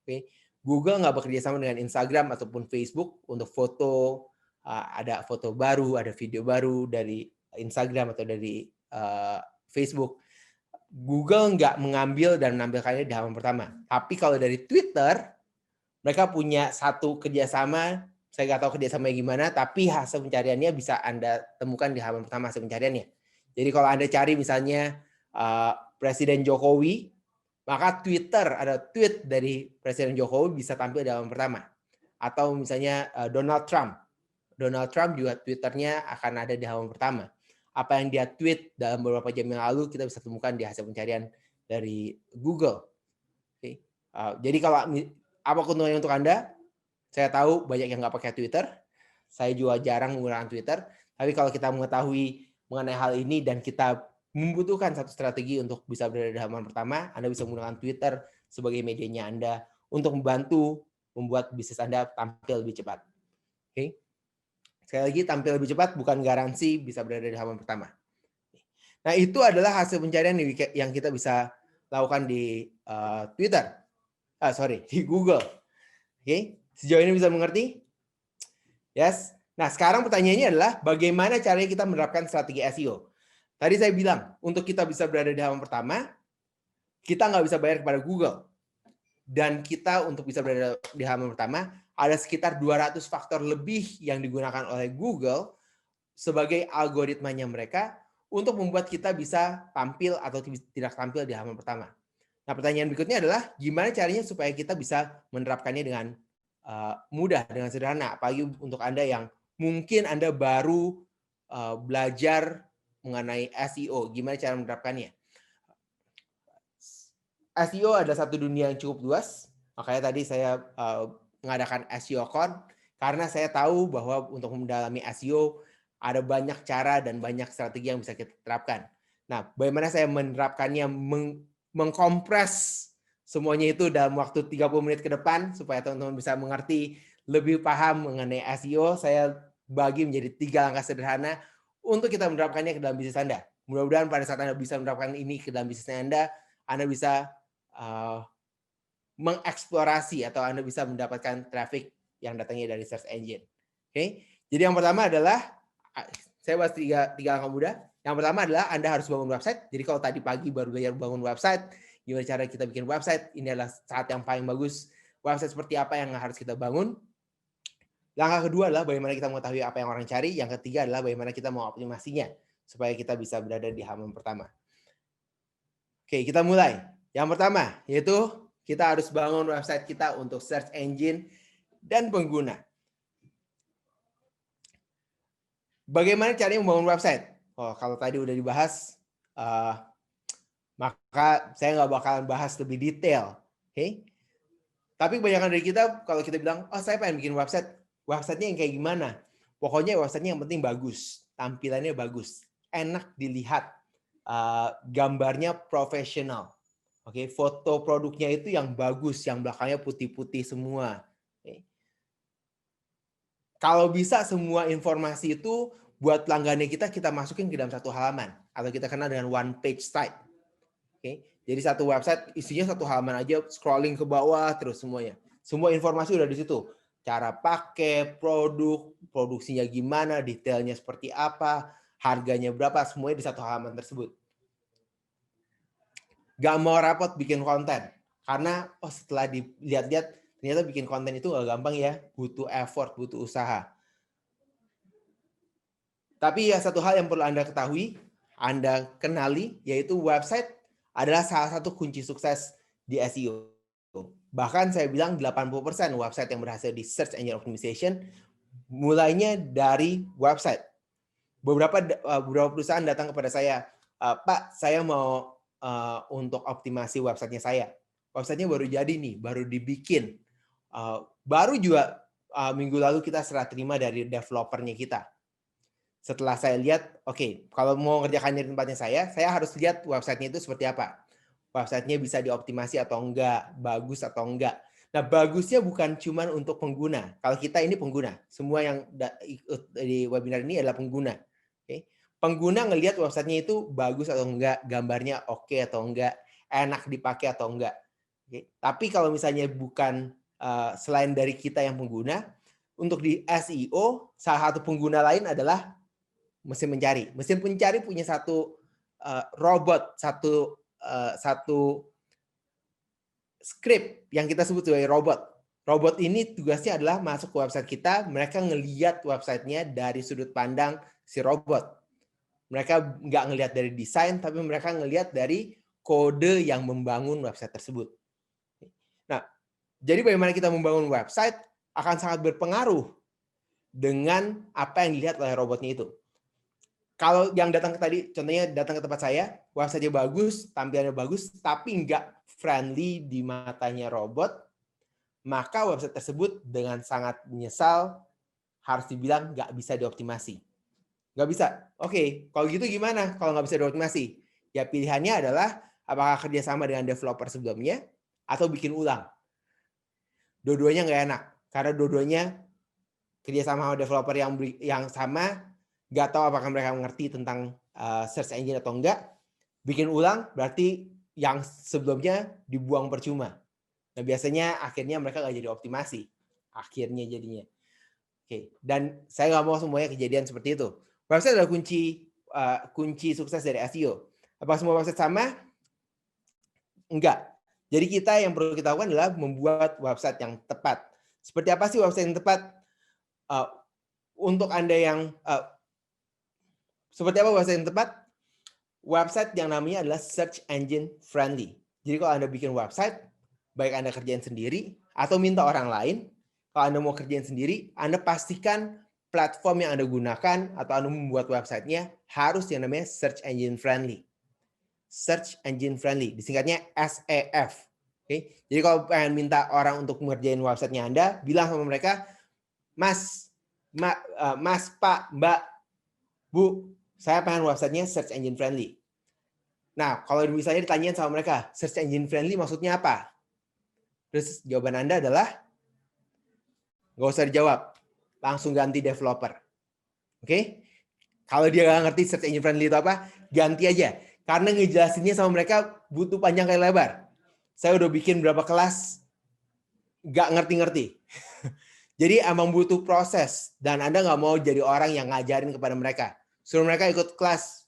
Okay. Google nggak bekerja sama dengan Instagram ataupun Facebook untuk foto, ada foto baru, ada video baru dari Instagram atau dari Facebook. Google nggak mengambil dan menampilkannya di halaman pertama. Tapi kalau dari Twitter, mereka punya satu kerjasama, saya nggak tahu kerjasamanya gimana, tapi hasil pencariannya bisa Anda temukan di halaman pertama hasil pencariannya. Jadi kalau Anda cari misalnya Presiden Jokowi, maka Twitter, ada tweet dari Presiden Jokowi bisa tampil di halaman pertama. Atau misalnya Donald Trump. Donald Trump juga Twitternya akan ada di halaman pertama. Apa yang dia tweet dalam beberapa jam yang lalu kita bisa temukan di hasil pencarian dari Google. Okay. Jadi kalau apa keuntungannya untuk Anda? Saya tahu banyak yang nggak pakai Twitter. Saya juga jarang menggunakan Twitter. Tapi kalau kita mengetahui mengenai hal ini dan kita membutuhkan satu strategi untuk bisa berada di halaman pertama, Anda bisa menggunakan Twitter sebagai medianya Anda untuk membantu membuat bisnis Anda tampil lebih cepat. Oke. Sekali lagi, tampil lebih cepat bukan garansi bisa berada di halaman pertama. Nah, itu adalah hasil pencarian yang kita bisa lakukan di Twitter. Di Google. Oke, sejauh ini bisa mengerti? Yes. Nah, sekarang pertanyaannya adalah bagaimana caranya kita menerapkan strategi SEO? Tadi saya bilang, untuk kita bisa berada di halaman pertama, kita nggak bisa bayar kepada Google. Dan kita untuk bisa berada di halaman pertama, ada sekitar 200 faktor lebih yang digunakan oleh Google sebagai algoritmanya mereka untuk membuat kita bisa tampil atau tidak tampil di halaman pertama. Nah, pertanyaan berikutnya adalah gimana caranya supaya kita bisa menerapkannya dengan mudah, dengan sederhana. Apalagi untuk Anda yang mungkin Anda baru belajar mengenai SEO, gimana cara menerapkannya. SEO adalah satu dunia yang cukup luas, makanya tadi saya mengadakan SEO Con, karena saya tahu bahwa untuk mendalami SEO ada banyak cara dan banyak strategi yang bisa kita terapkan. Nah, bagaimana saya menerapkannya, mengkompres semuanya itu dalam waktu 30 menit ke depan, supaya teman-teman bisa mengerti, lebih paham mengenai SEO, saya bagi menjadi 3 langkah sederhana untuk kita menerapkannya ke dalam bisnis Anda. Mudah-mudahan pada saat Anda bisa menerapkan ini ke dalam bisnis Anda bisa mengeksplorasi atau Anda bisa mendapatkan traffic yang datangnya dari search engine. Oke, jadi yang pertama adalah saya bahas tiga langkah mudah. Yang pertama adalah Anda harus bangun website. Jadi kalau tadi pagi baru belajar bangun website, gimana cara kita bikin website, ini adalah saat yang paling bagus. Website seperti apa yang harus kita bangun. Langkah kedua adalah bagaimana kita mengetahui apa yang orang cari. Yang ketiga adalah bagaimana kita mau optimasinya supaya kita bisa berada di halaman pertama. Oke, kita mulai. Yang pertama yaitu kita harus bangun website kita untuk search engine dan pengguna. Bagaimana caranya membangun website? Oh, kalau tadi udah dibahas, maka saya nggak bakalan bahas lebih detail. Oke? Tapi kebanyakan dari kita, kalau kita bilang, oh saya pengen bikin website, websitenya yang kayak gimana? Pokoknya websitenya yang penting bagus, tampilannya bagus, enak dilihat, gambarnya profesional. Oke, foto produknya itu yang bagus, yang belakangnya putih-putih semua. Oke. Kalau bisa semua informasi itu buat pelanggannya kita masukin ke dalam satu halaman atau kita kenal dengan one page site. Oke. Jadi satu website isinya satu halaman aja, scrolling ke bawah terus semuanya. Semua informasi udah di situ. Cara pakai produk, produksinya gimana, detailnya seperti apa, harganya berapa, semuanya di satu halaman tersebut. Gak mau repot bikin konten karena setelah dilihat-lihat ternyata bikin konten itu gak gampang ya, butuh effort, butuh usaha. Tapi ya satu hal yang perlu Anda ketahui, Anda kenali, yaitu website adalah salah satu kunci sukses di SEO. Bahkan saya bilang 80% website yang berhasil di search engine optimization mulainya dari website. beberapa perusahaan datang kepada saya, Pak, saya mau untuk optimasi websitenya saya. Websitenya baru jadi nih, baru dibikin. Baru juga minggu lalu kita serah terima dari developernya kita. Setelah saya lihat, oke, kalau mau ngerjakan di tempatnya saya harus lihat websitenya itu seperti apa. Websitenya bisa dioptimasi atau enggak, bagus atau enggak. Nah, bagusnya bukan cuma untuk pengguna. Kalau kita ini pengguna, semua yang ikut di webinar ini adalah pengguna. Oke. Pengguna ngelihat websitenya itu bagus atau enggak, gambarnya oke atau enggak, enak dipakai atau enggak. Oke. Tapi kalau misalnya bukan selain dari kita yang pengguna, untuk di SEO, salah satu pengguna lain adalah mesin pencari. Mesin pencari punya satu robot, satu script yang kita sebut sebagai robot. Robot ini tugasnya adalah masuk ke website kita, mereka ngelihat websitenya dari sudut pandang si robot. Mereka nggak ngelihat dari desain, tapi mereka ngelihat dari kode yang membangun website tersebut. Nah, jadi bagaimana kita membangun website akan sangat berpengaruh dengan apa yang dilihat oleh robotnya itu. Kalau yang datang ke tadi, contohnya datang ke tempat saya, website-nya bagus, tampilannya bagus, tapi nggak friendly di matanya robot, maka website tersebut dengan sangat menyesal harus dibilang nggak bisa dioptimasi. Nggak bisa. Oke, kalau gitu gimana kalau nggak bisa dioptimasi? Ya pilihannya adalah apakah kerjasama dengan developer sebelumnya atau bikin ulang. Dua-duanya nggak enak, karena dua-duanya kerjasama sama developer yang sama, nggak tahu apakah mereka mengerti tentang search engine atau enggak. Bikin ulang berarti yang sebelumnya dibuang percuma. Nah, biasanya akhirnya mereka nggak jadi optimasi. Akhirnya jadinya. Oke. Dan saya nggak mau semuanya kejadian seperti itu. Website adalah kunci sukses dari SEO. Apa semua website sama? Enggak. Jadi kita yang perlu kita lakukan adalah membuat website yang tepat. Seperti apa sih website yang tepat? Untuk Anda yang seperti apa website yang tepat? Website yang namanya adalah search engine friendly. Jadi kalau Anda bikin website, baik Anda kerjain sendiri atau minta orang lain, kalau Anda mau kerjain sendiri, Anda pastikan platform yang Anda gunakan atau Anda membuat websitenya harus yang namanya search engine friendly. Search engine friendly, disingkatnya SEF. Oke. Jadi kalau pengen minta orang untuk mengerjain websitenya Anda, bilang sama mereka, Mas, Pak, Mbak, Bu, saya pengen websitenya search engine friendly. Nah, kalau misalnya ditanyain sama mereka, search engine friendly maksudnya apa? Terus jawaban Anda adalah, nggak usah dijawab, langsung ganti developer. Oke? Kalau dia nggak ngerti search engine friendly itu apa, ganti aja. Karena ngejelasinnya sama mereka butuh panjang kali lebar. Saya udah bikin berapa kelas, nggak ngerti-ngerti. Jadi emang butuh proses, dan Anda nggak mau jadi orang yang ngajarin kepada mereka. Suruh mereka ikut kelas,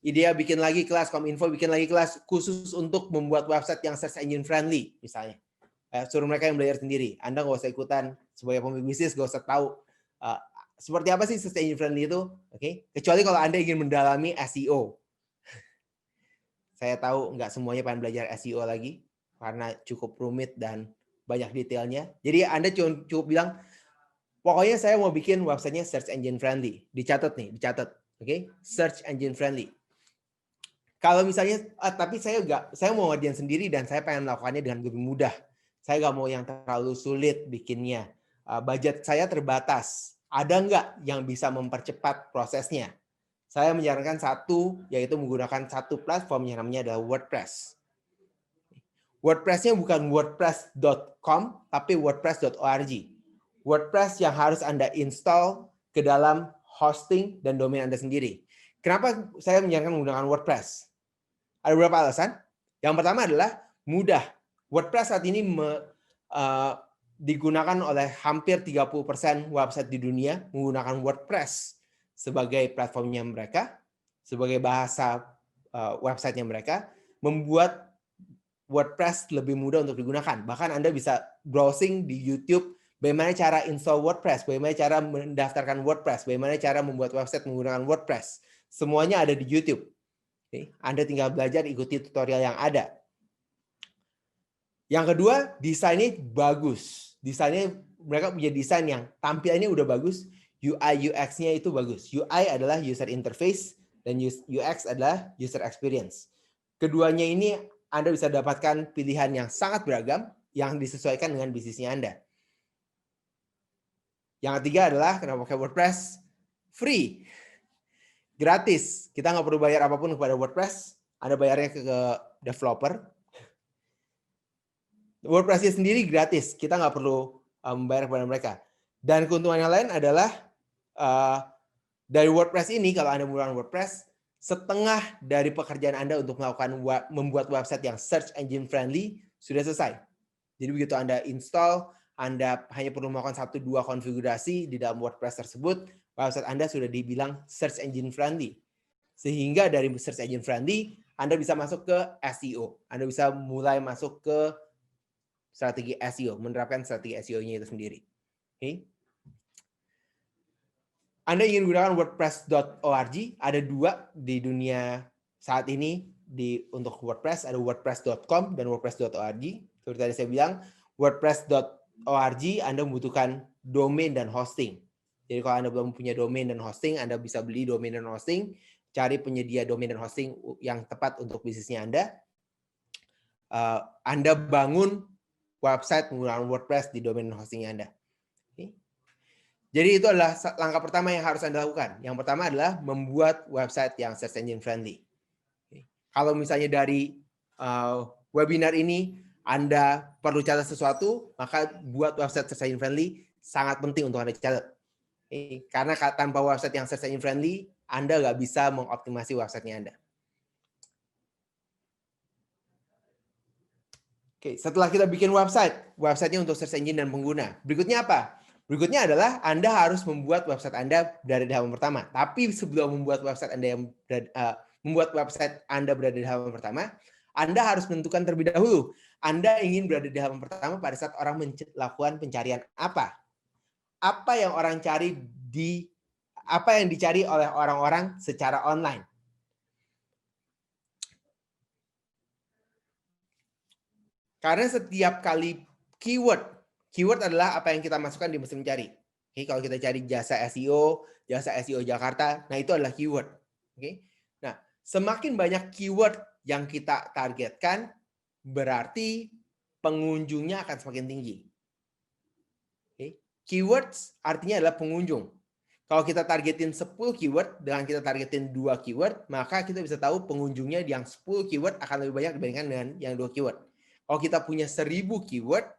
IDEA bikin lagi kelas, Kominfo bikin lagi kelas khusus untuk membuat website yang search engine friendly misalnya. Suruh mereka yang belajar sendiri. Anda nggak usah ikutan sebagai pemilik bisnis, nggak usah tahu seperti apa sih search engine friendly itu. Oke? Kecuali kalau Anda ingin mendalami SEO. Saya tahu nggak semuanya pengen belajar SEO lagi karena cukup rumit dan banyak detailnya. Jadi Anda cukup bilang, pokoknya saya mau bikin websitenya search engine friendly. Dicatat nih, dicatat. Oke? Search engine friendly. Kalau misalnya, tapi saya mau ngerjain sendiri dan saya pengen melakukannya dengan lebih mudah. Saya nggak mau yang terlalu sulit bikinnya. Budget saya terbatas. Ada nggak yang bisa mempercepat prosesnya? Saya menyarankan satu, yaitu menggunakan satu platform yang namanya adalah WordPress. WordPress-nya bukan wordpress.com, tapi wordpress.org. WordPress yang harus Anda install ke dalam hosting dan domain Anda sendiri. Kenapa saya menyarankan menggunakan WordPress? Ada beberapa alasan. Yang pertama adalah mudah. WordPress saat ini digunakan oleh hampir 30% website di dunia menggunakan WordPress sebagai platformnya mereka, sebagai bahasa websitenya mereka, membuat WordPress lebih mudah untuk digunakan. Bahkan Anda bisa browsing di YouTube bagaimana cara install WordPress, bagaimana cara mendaftarkan WordPress, bagaimana cara membuat website menggunakan WordPress. Semuanya ada di YouTube. Anda tinggal belajar, ikuti tutorial yang ada. Yang kedua, desainnya bagus. Desainnya, mereka punya desain yang tampilannya udah bagus, UI UX-nya itu bagus. UI adalah user interface dan UX adalah user experience. Keduanya ini Anda bisa dapatkan pilihan yang sangat beragam yang disesuaikan dengan bisnisnya Anda. Yang ketiga adalah kenapa pakai WordPress? Free. Gratis. Kita nggak perlu bayar apapun kepada WordPress. Anda bayarnya ke developer. WordPress-nya sendiri gratis. Kita nggak perlu membayar kepada mereka. Dan keuntungan yang lain adalah dari WordPress ini, kalau Anda menggunakan WordPress, setengah dari pekerjaan Anda untuk membuat website yang search engine friendly sudah selesai. Jadi begitu Anda install, Anda hanya perlu melakukan 1-2 konfigurasi di dalam WordPress tersebut, website Anda sudah dibilang search engine friendly. Sehingga dari search engine friendly, Anda bisa masuk ke SEO. Anda bisa mulai masuk ke strategi SEO, menerapkan strategi SEO-nya itu sendiri. Okay. Anda ingin gunakan WordPress.org, ada 2 di dunia saat ini untuk WordPress, ada WordPress.com dan WordPress.org. Seperti tadi saya bilang, WordPress.org Anda membutuhkan domain dan hosting. Jadi kalau Anda belum punya domain dan hosting, Anda bisa beli domain dan hosting, cari penyedia domain dan hosting yang tepat untuk bisnisnya Anda. Anda bangun website menggunakan WordPress di domain dan hostingnya Anda. Jadi itu adalah langkah pertama yang harus Anda lakukan. Yang pertama adalah membuat website yang search engine friendly. Kalau misalnya dari webinar ini Anda perlu catat sesuatu, maka buat website search engine friendly sangat penting untuk Anda catat. Karena tanpa website yang search engine friendly, Anda nggak bisa mengoptimasi websitenya Anda. Oke, setelah kita bikin website-nya untuk search engine dan pengguna. Berikutnya apa? Berikutnya adalah Anda harus membuat website Anda berada di halaman pertama. Tapi sebelum membuat website Anda berada di halaman pertama, Anda harus menentukan terlebih dahulu. Anda ingin berada di halaman pertama pada saat orang melakukan pencarian apa? Apa yang dicari oleh orang-orang secara online? Karena setiap kali keyword adalah apa yang kita masukkan di mesin mencari. Oke, kalau kita cari jasa SEO Jakarta, nah itu adalah keyword. Oke. Nah, semakin banyak keyword yang kita targetkan, berarti pengunjungnya akan semakin tinggi. Oke. Keywords artinya adalah pengunjung. Kalau kita targetin 10 keyword dengan kita targetin 2 keyword, maka kita bisa tahu pengunjungnya yang 10 keyword akan lebih banyak dibandingkan dengan yang 2 keyword. Kalau kita punya 1000 keyword,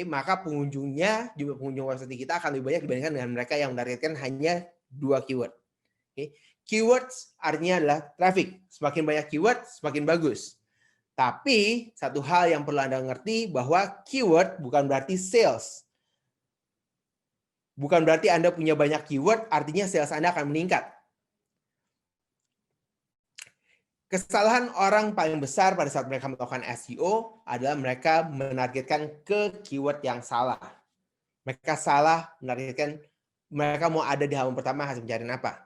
maka jumlah pengunjung website kita akan lebih banyak dibandingkan dengan mereka yang menargetkan hanya 2 keyword. Keywords artinya adalah traffic. Semakin banyak keyword, semakin bagus. Tapi satu hal yang perlu Anda ngerti bahwa keyword bukan berarti sales. Bukan berarti Anda punya banyak keyword, artinya sales Anda akan meningkat. Kesalahan orang paling besar pada saat mereka melakukan SEO adalah mereka menargetkan ke keyword yang salah. Mereka salah menargetkan mereka mau ada di halaman pertama hasil pencarian apa.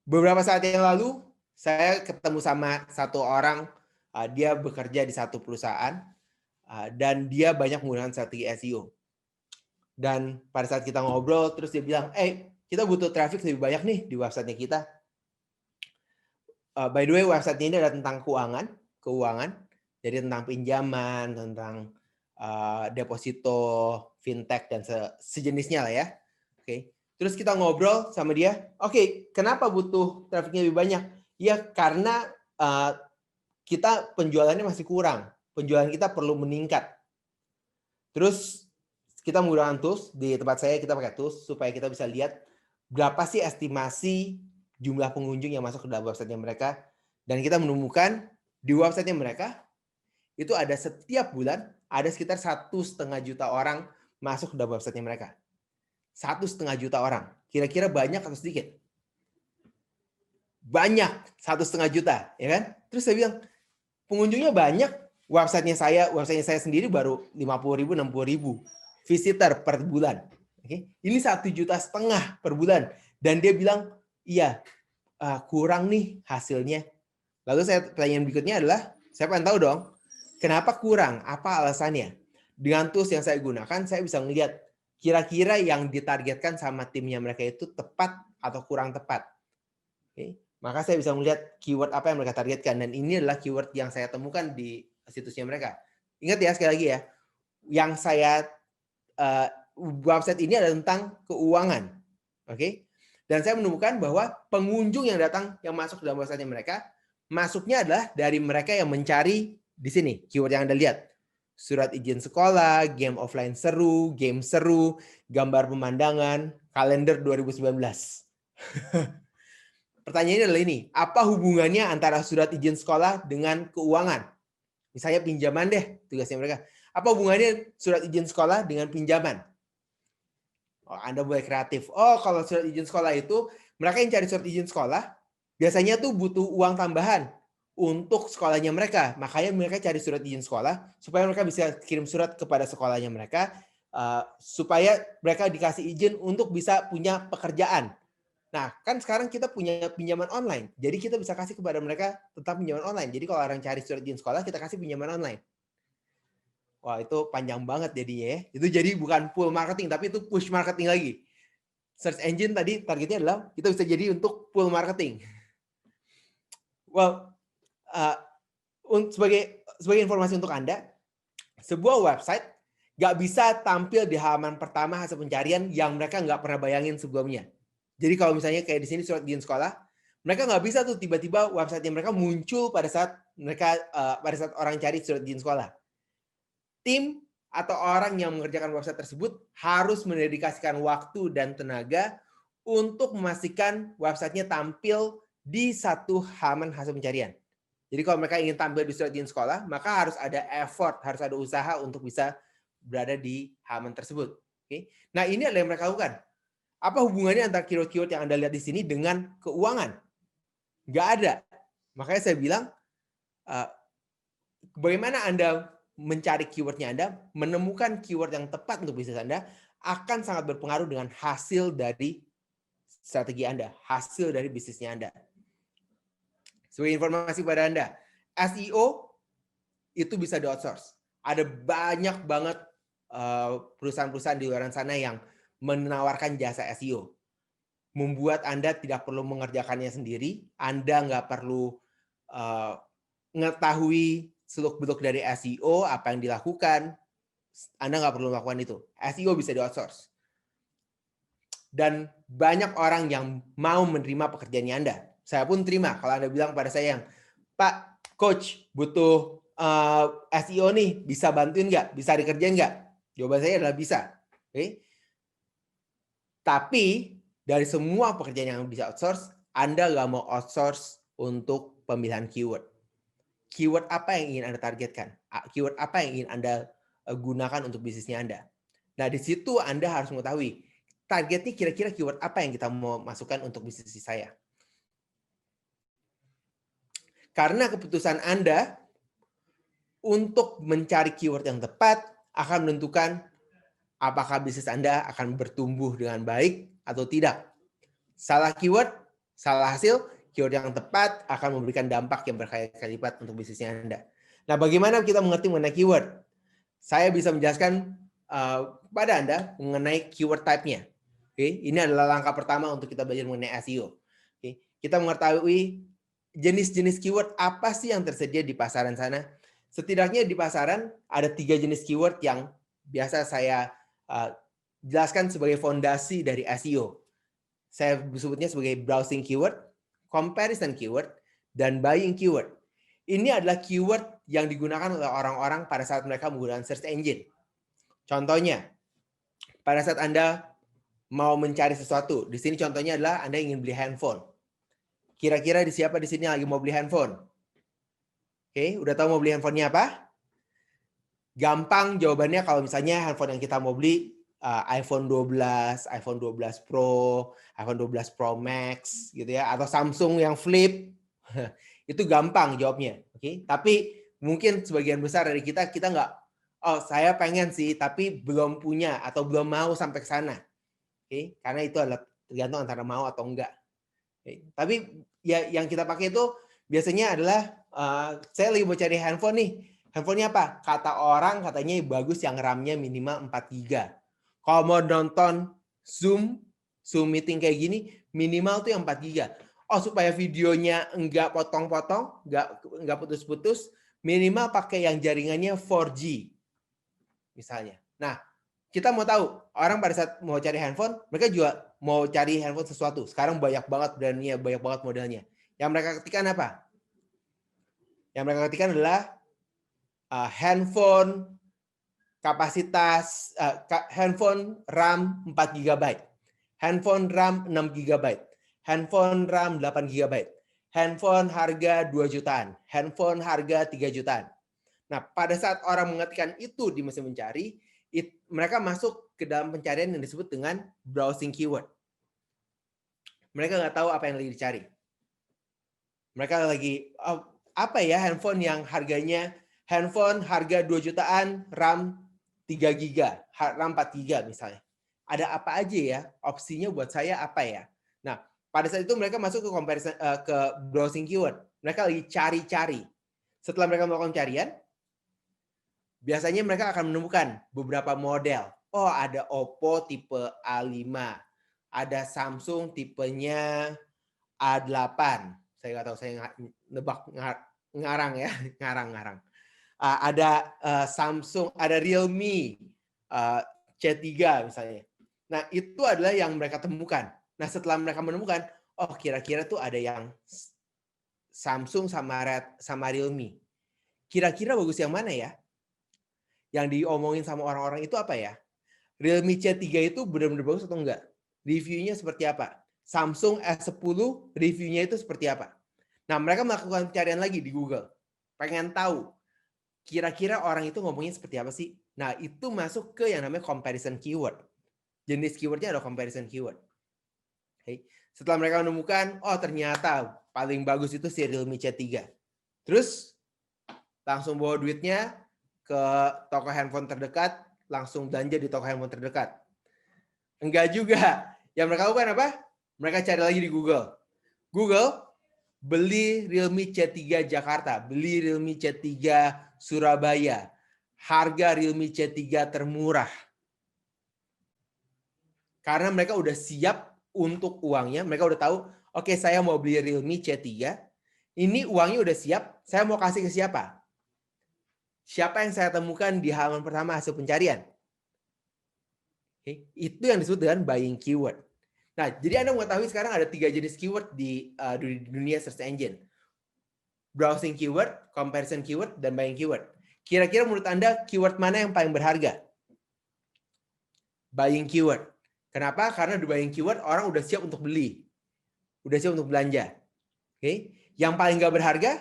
Beberapa saat yang lalu, saya ketemu sama satu orang, dia bekerja di satu perusahaan, dan dia banyak menggunakan strategi SEO. Dan pada saat kita ngobrol, terus dia bilang, kita butuh traffic lebih banyak nih di website-nya kita. By the way, website ini adalah tentang keuangan, jadi tentang pinjaman, tentang deposito, fintech dan sejenisnya lah ya. Oke. Terus kita ngobrol sama dia. Oke, kenapa butuh trafficnya lebih banyak? Ya karena kita penjualannya masih kurang. Penjualan kita perlu meningkat. Terus kita menggunakan tools di tempat saya, kita pakai tools supaya kita bisa lihat berapa sih estimasi jumlah pengunjung yang masuk ke dalam website-nya mereka, dan kita menemukan di website-nya mereka itu ada setiap bulan ada sekitar 1,5 juta orang masuk ke dalam website-nya mereka. 1,5 juta orang. Kira-kira banyak atau sedikit? Banyak, 1,5 juta, ya kan? Terus saya bilang, pengunjungnya banyak, website-nya saya sendiri baru 50.000, 60.000 visitor per bulan. Oke. Ini 1,5 juta per bulan, dan dia bilang, iya, kurang nih hasilnya. Lalu pertanyaan berikutnya adalah, saya pengen tahu dong, kenapa kurang? Apa alasannya? Dengan tools yang saya gunakan, saya bisa melihat kira-kira yang ditargetkan sama timnya mereka itu tepat atau kurang tepat. Oke. Maka saya bisa melihat keyword apa yang mereka targetkan, dan ini adalah keyword yang saya temukan di situsnya mereka. Ingat ya, sekali lagi ya, yang saya website ini adalah tentang keuangan. Oke. Dan saya menemukan bahwa pengunjung yang datang, yang masuk dalam website mereka, masuknya adalah dari mereka yang mencari di sini, keyword yang Anda lihat. Surat izin sekolah, game offline seru, game seru, gambar pemandangan, kalender 2019. Pertanyaannya adalah ini, apa hubungannya antara surat izin sekolah dengan keuangan? Misalnya pinjaman deh, tugasnya mereka. Apa hubungannya surat izin sekolah dengan pinjaman? Oh, Anda boleh kreatif. Oh, kalau surat izin sekolah itu, mereka yang cari surat izin sekolah, biasanya tuh butuh uang tambahan untuk sekolahnya mereka. Makanya mereka cari surat izin sekolah, supaya mereka bisa kirim surat kepada sekolahnya mereka, supaya mereka dikasih izin untuk bisa punya pekerjaan. Nah, kan sekarang kita punya pinjaman online. Jadi kita bisa kasih kepada mereka tentang pinjaman online. Jadi kalau orang cari surat izin sekolah, kita kasih pinjaman online. Wah, itu panjang banget jadinya ya. Itu jadi bukan pull marketing, tapi itu push marketing lagi. Search engine tadi targetnya adalah kita bisa jadi untuk pull marketing. Well, sebagai informasi untuk Anda, sebuah website nggak bisa tampil di halaman pertama hasil pencarian yang mereka nggak pernah bayangin sebelumnya. Jadi kalau misalnya kayak di sini surat izin sekolah, mereka nggak bisa tuh tiba-tiba website mereka muncul pada saat orang cari surat izin sekolah. Tim atau orang yang mengerjakan website tersebut harus mendedikasikan waktu dan tenaga untuk memastikan websitenya tampil di satu halaman hasil pencarian. Jadi kalau mereka ingin tampil di surat izin sekolah, maka harus ada effort, harus ada usaha untuk bisa berada di halaman tersebut. Oke. Nah, ini adalah yang mereka lakukan. Apa hubungannya antara keyword-keyword yang Anda lihat di sini dengan keuangan? Nggak ada. Makanya saya bilang, bagaimana Anda mencari keywordnya Anda, menemukan keyword yang tepat untuk bisnis Anda, akan sangat berpengaruh dengan hasil dari strategi Anda, hasil dari bisnisnya Anda. Sebagai informasi pada Anda, SEO itu bisa di-outsource. Ada banyak banget perusahaan-perusahaan di luar sana yang menawarkan jasa SEO. Membuat Anda tidak perlu mengerjakannya sendiri, Anda nggak perlu mengetahui seluk-beluk dari SEO, apa yang dilakukan, Anda nggak perlu melakukan itu. SEO bisa di-outsource. Dan banyak orang yang mau menerima pekerjaannya Anda. Saya pun terima. Kalau Anda bilang pada saya, Pak, Coach, butuh SEO nih, bisa bantuin nggak? Bisa dikerjain nggak? Jawaban saya adalah bisa. Oke? Tapi, dari semua pekerjaan yang bisa outsource, Anda nggak mau outsource untuk pemilihan keyword. Keyword apa yang ingin Anda targetkan? Keyword apa yang ingin Anda gunakan untuk bisnisnya Anda? Nah, di situ Anda harus mengetahui targetnya kira-kira keyword apa yang kita mau masukkan untuk bisnis saya. Karena keputusan Anda untuk mencari keyword yang tepat akan menentukan apakah bisnis Anda akan bertumbuh dengan baik atau tidak. Salah keyword, salah hasil, keyword yang tepat akan memberikan dampak yang berkali-kali lipat untuk bisnisnya Anda. Nah, bagaimana kita mengerti mengenai keyword? Saya bisa menjelaskan kepada Anda mengenai keyword type-nya. Oke, ini adalah langkah pertama untuk kita belajar mengenai SEO. Oke, kita mengetahui jenis-jenis keyword apa sih yang tersedia di pasaran sana. Setidaknya di pasaran ada 3 jenis keyword yang biasa saya jelaskan sebagai fondasi dari SEO. Saya sebutnya sebagai browsing keyword, comparison keyword, dan buying keyword. Ini adalah keyword yang digunakan oleh orang-orang pada saat mereka menggunakan search engine. Contohnya, pada saat Anda mau mencari sesuatu, di sini contohnya adalah Anda ingin beli handphone. Kira-kira siapa di sini lagi mau beli handphone? Oke, udah tahu mau beli handphonenya apa? Gampang jawabannya kalau misalnya handphone yang kita mau beli iPhone 12, iPhone 12 Pro, iPhone 12 Pro Max gitu ya, atau Samsung yang flip. Itu gampang jawabnya, oke? Tapi mungkin sebagian besar dari kita nggak, oh saya pengen sih tapi belum punya atau belum mau sampai ke sana. Oke? Karena itu adalah tergantung antara mau atau enggak. Oke? Tapi ya yang kita pakai itu biasanya adalah saya lagi mau cari handphone nih. Handphonenya apa? Kata orang katanya bagus yang RAM-nya minimal 4 GB. Kalau mau nonton Zoom meeting kayak gini, minimal tuh yang 4 GB. Oh, supaya videonya enggak potong-potong, enggak putus-putus, minimal pakai yang jaringannya 4G. Misalnya. Nah, kita mau tahu, orang pada saat mau cari handphone, mereka juga mau cari handphone sesuatu. Sekarang banyak banget brandnya, banyak banget modelnya. Yang mereka ketikkan apa? Yang mereka ketikkan adalah handphone kapasitas handphone RAM 4 GB, handphone RAM 6 GB, handphone RAM 8 GB, handphone harga 2 jutaan, handphone harga 3 jutaan. Nah, pada saat orang mengetikkan itu di mesin mencari, mereka masuk ke dalam pencarian yang disebut dengan browsing keyword. Mereka nggak tahu apa yang lagi dicari. Mereka lagi, apa ya handphone yang harganya, handphone harga 2 jutaan, RAM 3 GB, RAM 4 GB misalnya. Ada apa aja ya? Opsinya buat saya apa ya? Nah, pada saat itu mereka masuk ke comparison, ke browsing keyword. Mereka lagi cari-cari. Setelah mereka melakukan pencarian, biasanya mereka akan menemukan beberapa model. Oh, ada Oppo tipe A5. Ada Samsung tipenya A8. Saya nggak tahu, saya nebak ngarang ya, ngarang. Ada Samsung, ada Realme C3 misalnya. Nah, itu adalah yang mereka temukan. Nah, setelah mereka menemukan, oh kira-kira tuh ada yang Samsung sama Realme. Kira-kira bagus yang mana ya? Yang diomongin sama orang-orang itu apa ya? Realme C3 itu benar-benar bagus atau enggak? Reviewnya seperti apa? Samsung S10 reviewnya itu seperti apa? Nah, mereka melakukan pencarian lagi di Google. Pengen tahu kira-kira orang itu ngomongnya seperti apa sih? Nah, itu masuk ke yang namanya comparison keyword. Jenis keywordnya adalah comparison keyword. Okay. Setelah mereka menemukan, oh ternyata paling bagus itu si Realme C3. Terus langsung bawa duitnya ke toko handphone terdekat, langsung belanja di toko handphone terdekat. Enggak juga. Yang mereka lakukan apa? Mereka cari lagi di Google. Google, beli Realme C3 Jakarta, beli Realme C3 Surabaya. Harga Realme C3 termurah. Karena mereka udah siap untuk uangnya, mereka udah tahu, oke, saya mau beli Realme C3, ini uangnya udah siap, saya mau kasih ke siapa? Siapa yang saya temukan di halaman pertama hasil pencarian? Oke, itu yang disebut dengan buying keyword. Nah, jadi Anda mengetahui sekarang ada 3 jenis keyword di dunia search engine. Browsing keyword, comparison keyword, dan buying keyword. Kira-kira menurut Anda keyword mana yang paling berharga? Buying keyword. Kenapa? Karena di buying keyword orang udah siap untuk beli. Udah siap untuk belanja. Oke. Yang paling nggak berharga?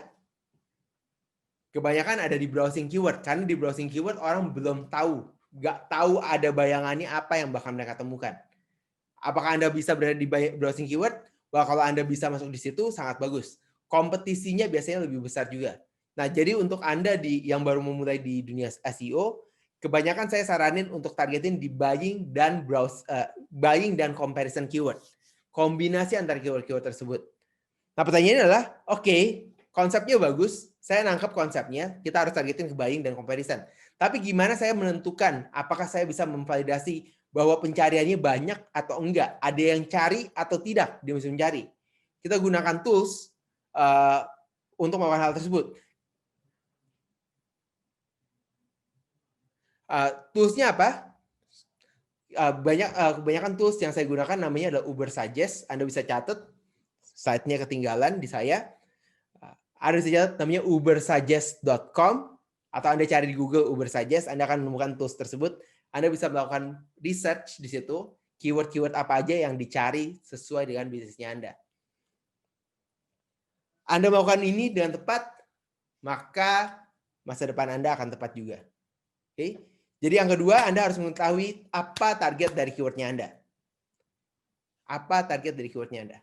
Kebanyakan ada di browsing keyword. Karena di browsing keyword orang belum tahu. Nggak tahu ada bayangannya apa yang bakal mereka temukan. Apakah Anda bisa berada di browsing keyword? Wah, kalau Anda bisa masuk di situ sangat bagus. Kompetisinya biasanya lebih besar juga. Nah, jadi untuk Anda yang baru memulai di dunia SEO, kebanyakan saya saranin untuk targetin di buying dan comparison keyword. Kombinasi antara keyword-keyword tersebut. Nah, pertanyaannya adalah, oke, konsepnya bagus, saya nangkep konsepnya, kita harus targetin ke buying dan comparison. Tapi gimana saya menentukan apakah saya bisa memvalidasi bahwa pencariannya banyak atau enggak? Ada yang cari atau tidak di mesin mencari? Kita gunakan tools untuk melakukan hal tersebut. Toolsnya apa? Kebanyakan tools yang saya gunakan namanya adalah Ubersuggest. Anda bisa catat, site-nya ketinggalan di saya. Anda bisa catat namanya ubersuggest.com atau Anda cari di Google Ubersuggest, Anda akan menemukan tools tersebut. Anda bisa melakukan research di situ, keyword-keyword apa aja yang dicari sesuai dengan bisnisnya Anda. Anda melakukan ini dengan tepat, maka masa depan Anda akan tepat juga. Oke? Jadi yang kedua, Anda harus mengetahui apa target dari keywordnya Anda. Apa target dari keywordnya Anda?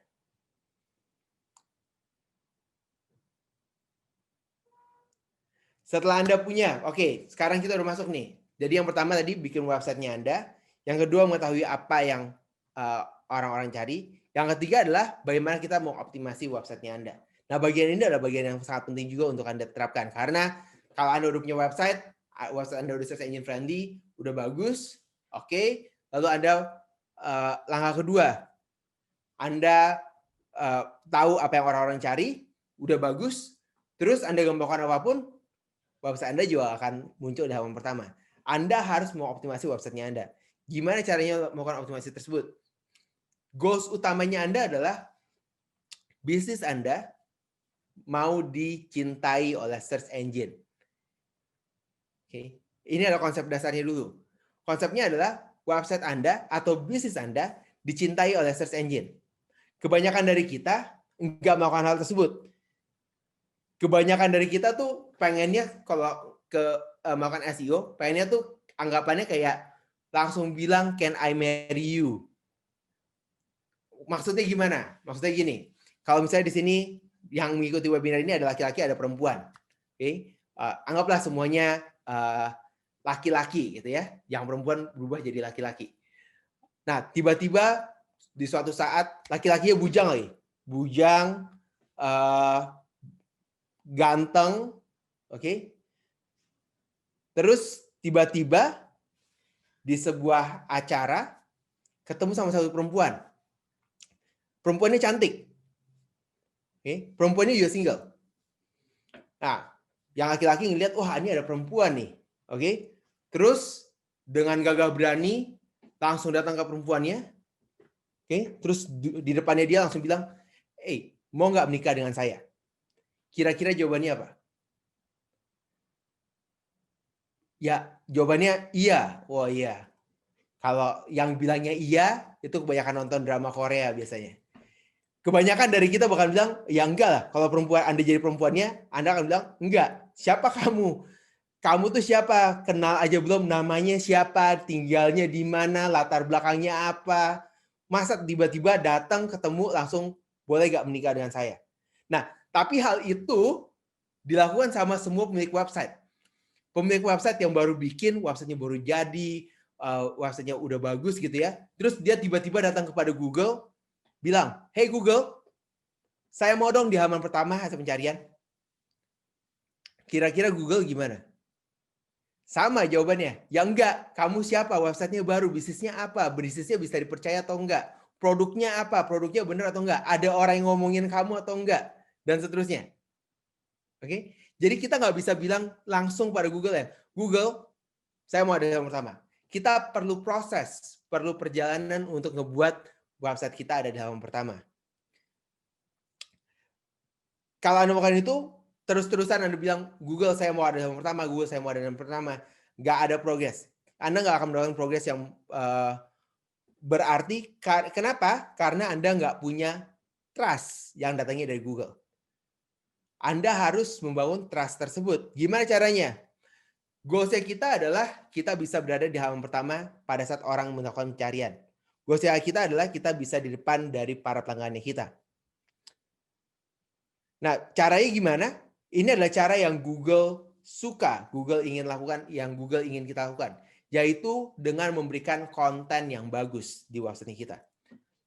Setelah Anda punya, oke, sekarang kita udah masuk nih. Jadi yang pertama tadi bikin websitenya Anda. Yang kedua mengetahui apa yang orang-orang cari. Yang ketiga adalah bagaimana kita mau optimasi websitenya Anda. Nah, bagian ini adalah bagian yang sangat penting juga untuk Anda terapkan. Karena kalau Anda udah punya website Anda udah search engine friendly, udah bagus, oke. Lalu Anda langkah kedua, Anda tahu apa yang orang-orang cari, udah bagus, terus Anda gembokkan apapun, website Anda juga akan muncul di halaman pertama. Anda harus mengoptimasi websitenya Anda. Gimana caranya melakukan optimasi tersebut? Goals utamanya Anda adalah bisnis Anda mau dicintai oleh search engine. Oke. Ini adalah konsep dasarnya dulu. Konsepnya adalah website Anda atau bisnis Anda dicintai oleh search engine. Kebanyakan dari kita nggak melakukan hal tersebut. Kebanyakan dari kita tuh pengennya kalau melakukan SEO, pengennya tuh anggapannya kayak langsung bilang, can I marry you? Maksudnya gimana? Maksudnya gini, kalau misalnya di sini yang mengikuti webinar ini ada laki-laki, ada perempuan. Oke, anggaplah semuanya laki-laki gitu ya, yang perempuan berubah jadi laki-laki. Nah, tiba-tiba di suatu saat laki-lakinya bujang lagi. Bujang, ganteng, oke. Terus tiba-tiba di sebuah acara ketemu sama satu perempuan. Perempuannya cantik. Oke, perempuannya juga single. Nah, yang laki-laki ngelihat, wah ini ada perempuan nih. Oke. Terus dengan gagah berani langsung datang ke perempuannya. Oke, terus di depannya dia langsung bilang, mau nggak menikah dengan saya? Kira-kira jawabannya apa? Ya, jawabannya iya. Oh iya. Kalau yang bilangnya iya, itu kebanyakan nonton drama Korea biasanya. Kebanyakan dari kita bakal bilang, ya enggak lah. Kalau perempuan Anda jadi perempuannya, Anda akan bilang, enggak. Siapa kamu? Kamu tuh siapa? Kenal aja belum, namanya siapa? Tinggalnya di mana? Latar belakangnya apa? Masa tiba-tiba datang ketemu langsung boleh gak menikah dengan saya? Nah, tapi hal itu dilakukan sama semua pemilik website. Pemilik website yang baru bikin, websitenya baru jadi, websitenya udah bagus gitu ya. Terus dia tiba-tiba datang kepada Google, bilang, hey Google, saya mau dong di halaman pertama hasil pencarian. Kira-kira Google gimana? Sama jawabannya. Ya enggak, kamu siapa? Websitenya baru, bisnisnya apa? Bisnisnya bisa dipercaya atau enggak? Produknya apa? Produknya benar atau enggak? Ada orang yang ngomongin kamu atau enggak? Dan seterusnya. Oke? Jadi kita nggak bisa bilang langsung pada Google ya, Google, saya mau ada yang pertama. Kita perlu proses, perlu perjalanan untuk ngebuat website kita ada di halaman pertama. Kalau Anda melakukan itu, terus-terusan Anda bilang, Google saya mau ada di halaman pertama, Google saya mau ada di halaman pertama, nggak ada progres. Anda nggak akan mendapatkan progres yang berarti. Kenapa? Karena Anda nggak punya trust yang datangnya dari Google. Anda harus membangun trust tersebut. Gimana caranya? Goals-nya kita adalah kita bisa berada di halaman pertama pada saat orang melakukan pencarian. Goals-nya kita adalah kita bisa di depan dari para pelanggannya kita. Nah, caranya gimana? Ini adalah cara yang Google suka, Google ingin lakukan, yang Google ingin kita lakukan, yaitu dengan memberikan konten yang bagus di website kita.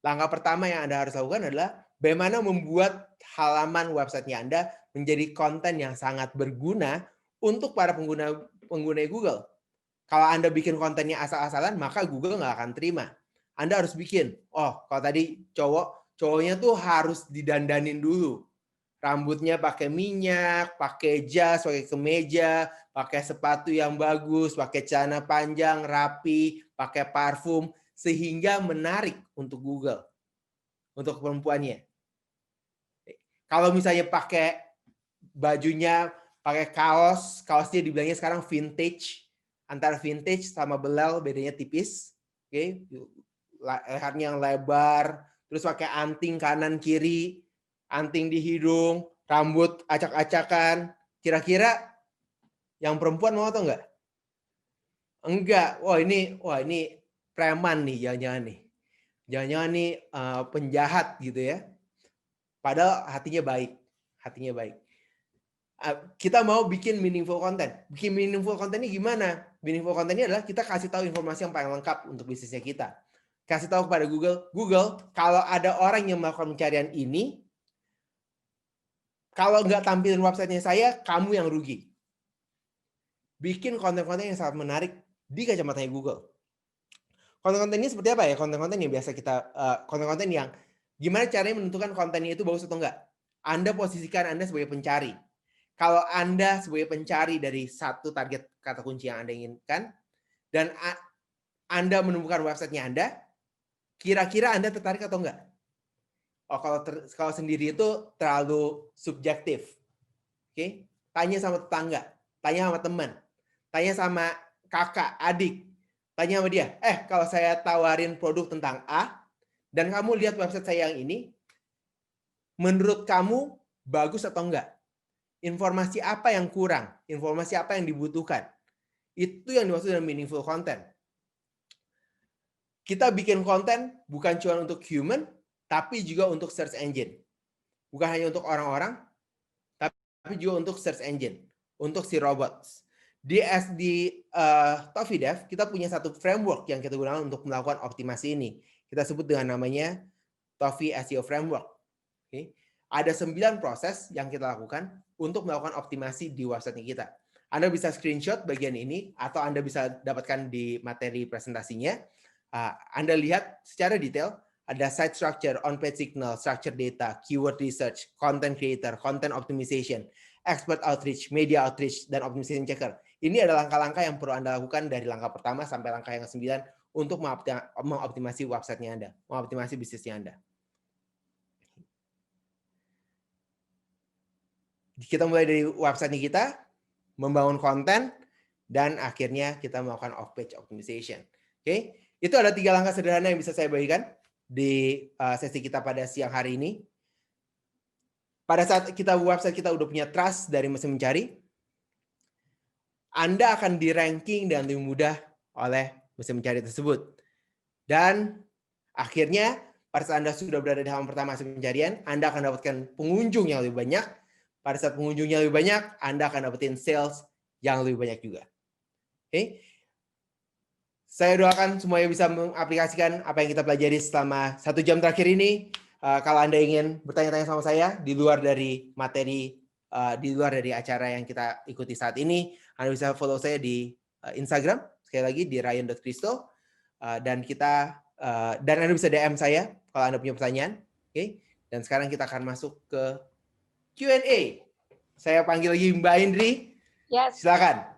Langkah pertama yang Anda harus lakukan adalah bagaimana membuat halaman websitenya Anda menjadi konten yang sangat berguna untuk para pengguna Google. Kalau Anda bikin kontennya asal-asalan, maka Google nggak akan terima. Anda harus bikin, kalau tadi cowoknya tuh harus didandanin dulu. Rambutnya pakai minyak, pakai jas, pakai kemeja, pakai sepatu yang bagus, pakai celana panjang, rapi, pakai parfum, sehingga menarik untuk Google, untuk perempuannya. Kalau misalnya pakai bajunya, pakai kaosnya dibilangnya sekarang vintage, antara vintage sama belel bedanya tipis, oke, lehernya yang lebar, terus pakai anting kanan kiri, anting di hidung, rambut acak-acakan, kira-kira yang perempuan mau atau enggak? Enggak. Wah ini preman nih, jangan-jangan nih. Jangan-jangan nih penjahat gitu ya. Padahal hatinya baik. Kita mau bikin meaningful content. Bikin meaningful content ini gimana? Meaningful content ini adalah kita kasih tahu informasi yang paling lengkap untuk bisnisnya kita. Kasih tahu kepada Google, kalau ada orang yang melakukan pencarian ini, kalau nggak tampilin websitenya saya, kamu yang rugi. Bikin konten-konten yang sangat menarik di kacamatanya Google. Konten-konten ini seperti apa ya? Konten-konten yang biasa kita, konten-konten yang gimana caranya menentukan kontennya itu bagus atau enggak? Anda posisikan Anda sebagai pencari. Kalau Anda sebagai pencari dari satu target kata kunci yang Anda inginkan, dan Anda menemukan websitenya Anda, kira-kira Anda tertarik atau enggak? Oh, kalau sendiri itu terlalu subjektif. Oke? Tanya sama tetangga, tanya sama teman, tanya sama kakak, adik, tanya sama dia. Kalau saya tawarin produk tentang A, dan kamu lihat website saya yang ini, menurut kamu bagus atau enggak? Informasi apa yang kurang? Informasi apa yang dibutuhkan? Itu yang dimaksud dengan meaningful content. Kita bikin konten bukan cuma untuk human, tapi juga untuk search engine. Bukan hanya untuk orang-orang, tapi juga untuk search engine, untuk si robots. Di Toffee Dev, kita punya satu framework yang kita gunakan untuk melakukan optimasi ini. Kita sebut dengan namanya Toffee SEO Framework. Okay. Ada 9 proses yang kita lakukan untuk melakukan optimasi di website kita. Anda bisa screenshot bagian ini, atau Anda bisa dapatkan di materi presentasinya. Anda lihat secara detail, ada site structure, on-page signal, structure data, keyword research, content creator, content optimization, expert outreach, media outreach, dan optimization checker. Ini adalah langkah-langkah yang perlu Anda lakukan dari langkah pertama sampai langkah yang ke-9 untuk mengoptimasi website-nya Anda, mengoptimasi bisnisnya Anda. Kita mulai dari website kita, membangun konten, dan akhirnya kita melakukan off-page optimization. Oke, itu ada 3 langkah sederhana yang bisa saya bagikan di sesi kita pada siang hari ini. Pada saat website kita udah punya trust dari mesin mencari, Anda akan di-ranking dengan lebih mudah oleh mesin mencari tersebut. Dan akhirnya, pada saat Anda sudah berada di halaman pertama mesin pencarian, Anda akan dapatkan pengunjung yang lebih banyak. Pada saat pengunjungnya lebih banyak, Anda akan dapetin sales yang lebih banyak juga. Oke. Saya doakan semuanya bisa mengaplikasikan apa yang kita pelajari selama 1 jam terakhir ini. Kalau Anda ingin bertanya-tanya sama saya di luar dari materi, di luar dari acara yang kita ikuti saat ini, Anda bisa follow saya di Instagram, sekali lagi di ryan.christo, dan Anda bisa DM saya kalau Anda punya pertanyaan. Oke. Dan sekarang kita akan masuk ke Q&A. Saya panggil lagi Mbak Indri. Yes. Silakan.